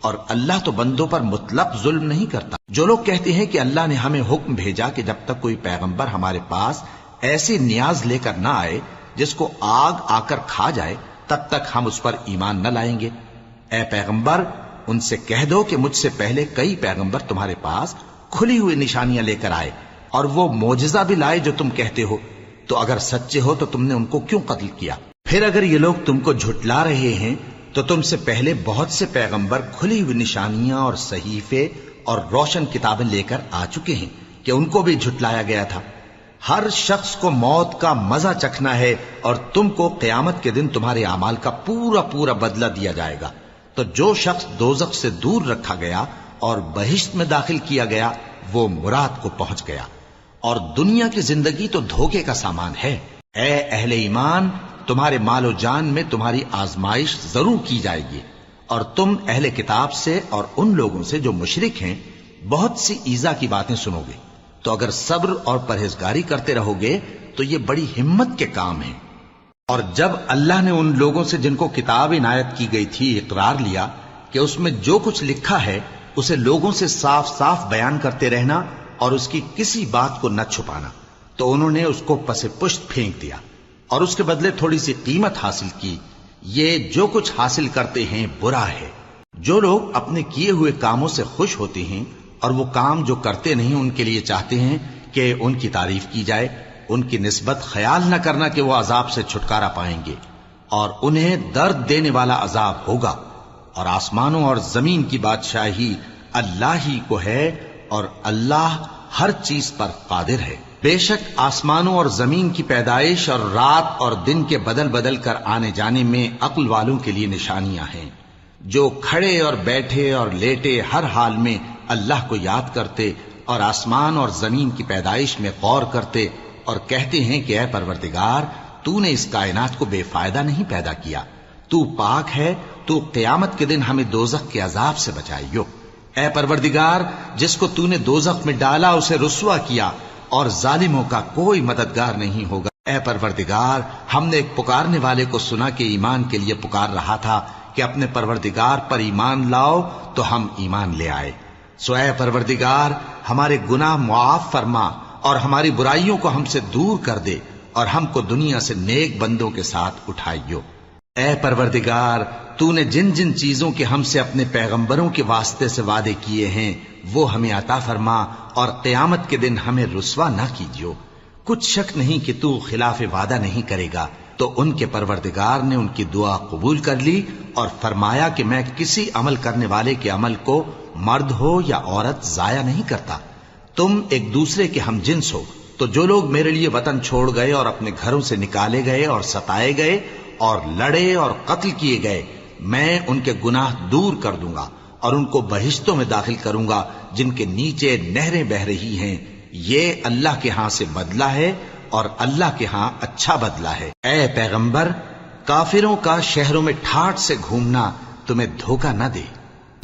اور اللہ تو بندوں پر مطلق ظلم نہیں کرتا۔ جو لوگ کہتے ہیں کہ اللہ نے ہمیں حکم بھیجا کہ جب تک کوئی پیغمبر ہمارے پاس ایسی نیاز لے کر نہ آئے جس کو آگ آ کر کھا جائے تب تک ہم اس پر ایمان نہ لائیں گے، اے پیغمبر ان سے کہہ دو کہ مجھ سے پہلے کئی پیغمبر تمہارے پاس کھلی ہوئی نشانیاں لے کر آئے، اور وہ معجزہ بھی لائے جو تم کہتے ہو، تو اگر سچے ہو تو تم نے ان کو کیوں قتل کیا؟ پھر اگر یہ لوگ تم کو جھٹلا رہے ہیں تو تم سے پہلے بہت سے پیغمبر کھلی ہوئی نشانیاں اور صحیفے اور روشن کتابیں لے کر آ چکے ہیں کہ ان کو بھی جھٹلایا گیا تھا۔ ہر شخص کو موت کا مزہ چکھنا ہے، اور تم کو قیامت کے دن تمہارے اعمال کا پورا پورا بدلہ دیا جائے گا۔ تو جو شخص دوزخ سے دور رکھا گیا اور بہشت میں داخل کیا گیا وہ مراد کو پہنچ گیا، اور دنیا کی زندگی تو دھوکے کا سامان ہے۔ اے اہل ایمان، تمہارے مال و جان میں تمہاری آزمائش ضرور کی جائے گی، اور تم اہل کتاب سے اور ان لوگوں سے جو مشرک ہیں بہت سی ایذا کی باتیں سنو گے، تو اگر صبر اور پرہیزگاری کرتے رہو گے تو یہ بڑی ہمت کے کام ہیں۔ اور جب اللہ نے ان لوگوں سے جن کو کتاب عنایت کی گئی تھی اقرار لیا کہ اس میں جو کچھ لکھا ہے اسے لوگوں سے صاف صاف بیان کرتے رہنا اور اس کی کسی بات کو نہ چھپانا، تو انہوں نے اس کو پس پشت پھینک دیا اور اس کے بدلے تھوڑی سی قیمت حاصل کی۔ یہ جو کچھ حاصل کرتے ہیں برا ہے۔ جو لوگ اپنے کیے ہوئے کاموں سے خوش ہوتے ہیں اور وہ کام جو کرتے نہیں ان کے لیے چاہتے ہیں کہ ان کی تعریف کی جائے، ان کی نسبت خیال نہ کرنا کہ وہ عذاب سے چھٹکارا پائیں گے، اور انہیں درد دینے والا عذاب ہوگا۔ اور آسمانوں اور زمین کی بادشاہی اللہ ہی کو ہے، اور اللہ ہر چیز پر قادر ہے۔ بے شک آسمانوں اور زمین کی پیدائش اور رات اور دن کے بدل بدل کر آنے جانے میں عقل والوں کے لیے نشانیاں ہیں، جو کھڑے اور بیٹھے اور لیٹے ہر حال میں اللہ کو یاد کرتے اور آسمان اور زمین کی پیدائش میں غور کرتے اور کہتے ہیں کہ اے پروردگار، تو نے اس کائنات کو بے فائدہ نہیں پیدا کیا، تو پاک ہے، تو قیامت کے دن ہمیں دوزخ کے عذاب سے بچائیو۔ اے پروردگار، جس کو تو نے دوزخ میں ڈالا اسے رسوا کیا، اور ظالموں کا کوئی مددگار نہیں ہوگا۔ اے پروردگار، ہم نے ایک پکارنے والے کو سنا کہ ایمان کے لیے پکار رہا تھا کہ اپنے پروردگار پر ایمان لاؤ، تو ہم ایمان لے آئے۔ سو اے پروردگار، ہمارے گناہ معاف فرما اور ہماری برائیوں کو ہم سے دور کر دے، اور ہم کو دنیا سے نیک بندوں کے ساتھ اٹھائیو۔ اے پروردگار، تو نے جن جن چیزوں کے ہم سے اپنے پیغمبروں کے واسطے سے وعدے کیے ہیں وہ ہمیں عطا فرما، اور قیامت کے دن ہمیں رسوا نہ کیجیو۔ کچھ شک نہیں کہ تو خلاف وعدہ نہیں کرے گا۔ تو ان کے پروردگار نے ان کی دعا قبول کر لی اور فرمایا کہ میں کسی عمل کرنے والے کے عمل کو مرد ہو یا عورت ضائع نہیں کرتا۔ تم ایک دوسرے کے ہم جنس ہو، تو جو لوگ میرے لیے وطن چھوڑ گئے اور اپنے گھروں سے نکالے گئے اور ستائے گئے اور لڑے اور قتل کیے گئے، میں ان کے گناہ دور کر دوں گا اور ان کو بہشتوں میں داخل کروں گا جن کے نیچے نہریں بہ رہی ہیں۔ یہ اللہ کے ہاں سے بدلہ ہے اور اللہ کے ہاں اچھا بدلہ ہے۔ اے پیغمبر، کافروں کا شہروں میں ٹھاٹ سے گھومنا تمہیں دھوکہ نہ دے۔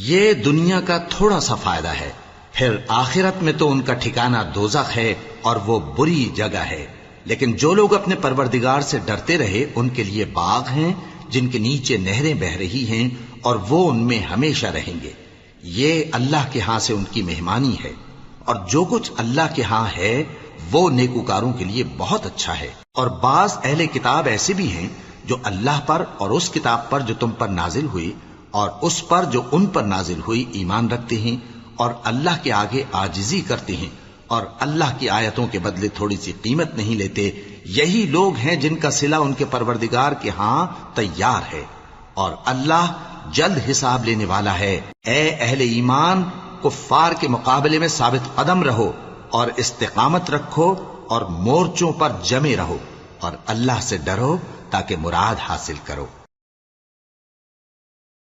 یہ دنیا کا تھوڑا سا فائدہ ہے، پھر آخرت میں تو ان کا ٹھکانہ دوزخ ہے اور وہ بری جگہ ہے۔ لیکن جو لوگ اپنے پروردگار سے ڈرتے رہے ان کے لیے باغ ہیں جن کے نیچے نہریں بہ رہی ہیں، اور وہ ان میں ہمیشہ رہیں گے۔ یہ اللہ کے ہاں سے ان کی مہمانی ہے، اور جو کچھ اللہ کے ہاں ہے وہ نیکوکاروں کے لیے بہت اچھا ہے۔ اور بعض اہل کتاب ایسے بھی ہیں جو اللہ پر اور اس کتاب پر جو تم پر نازل ہوئی اور اس پر جو ان پر نازل ہوئی ایمان رکھتے ہیں، اور اللہ کے آگے عاجزی کرتے ہیں، اور اللہ کی آیتوں کے بدلے تھوڑی سی قیمت نہیں لیتے۔ یہی لوگ ہیں جن کا صلہ ان کے پروردگار کے ہاں تیار ہے، اور اللہ جلد حساب لینے والا ہے۔ اے اہل ایمان، کفار کے مقابلے میں ثابت قدم رہو اور استقامت رکھو اور مورچوں پر جمے رہو، اور اللہ سے ڈرو تاکہ مراد حاصل کرو۔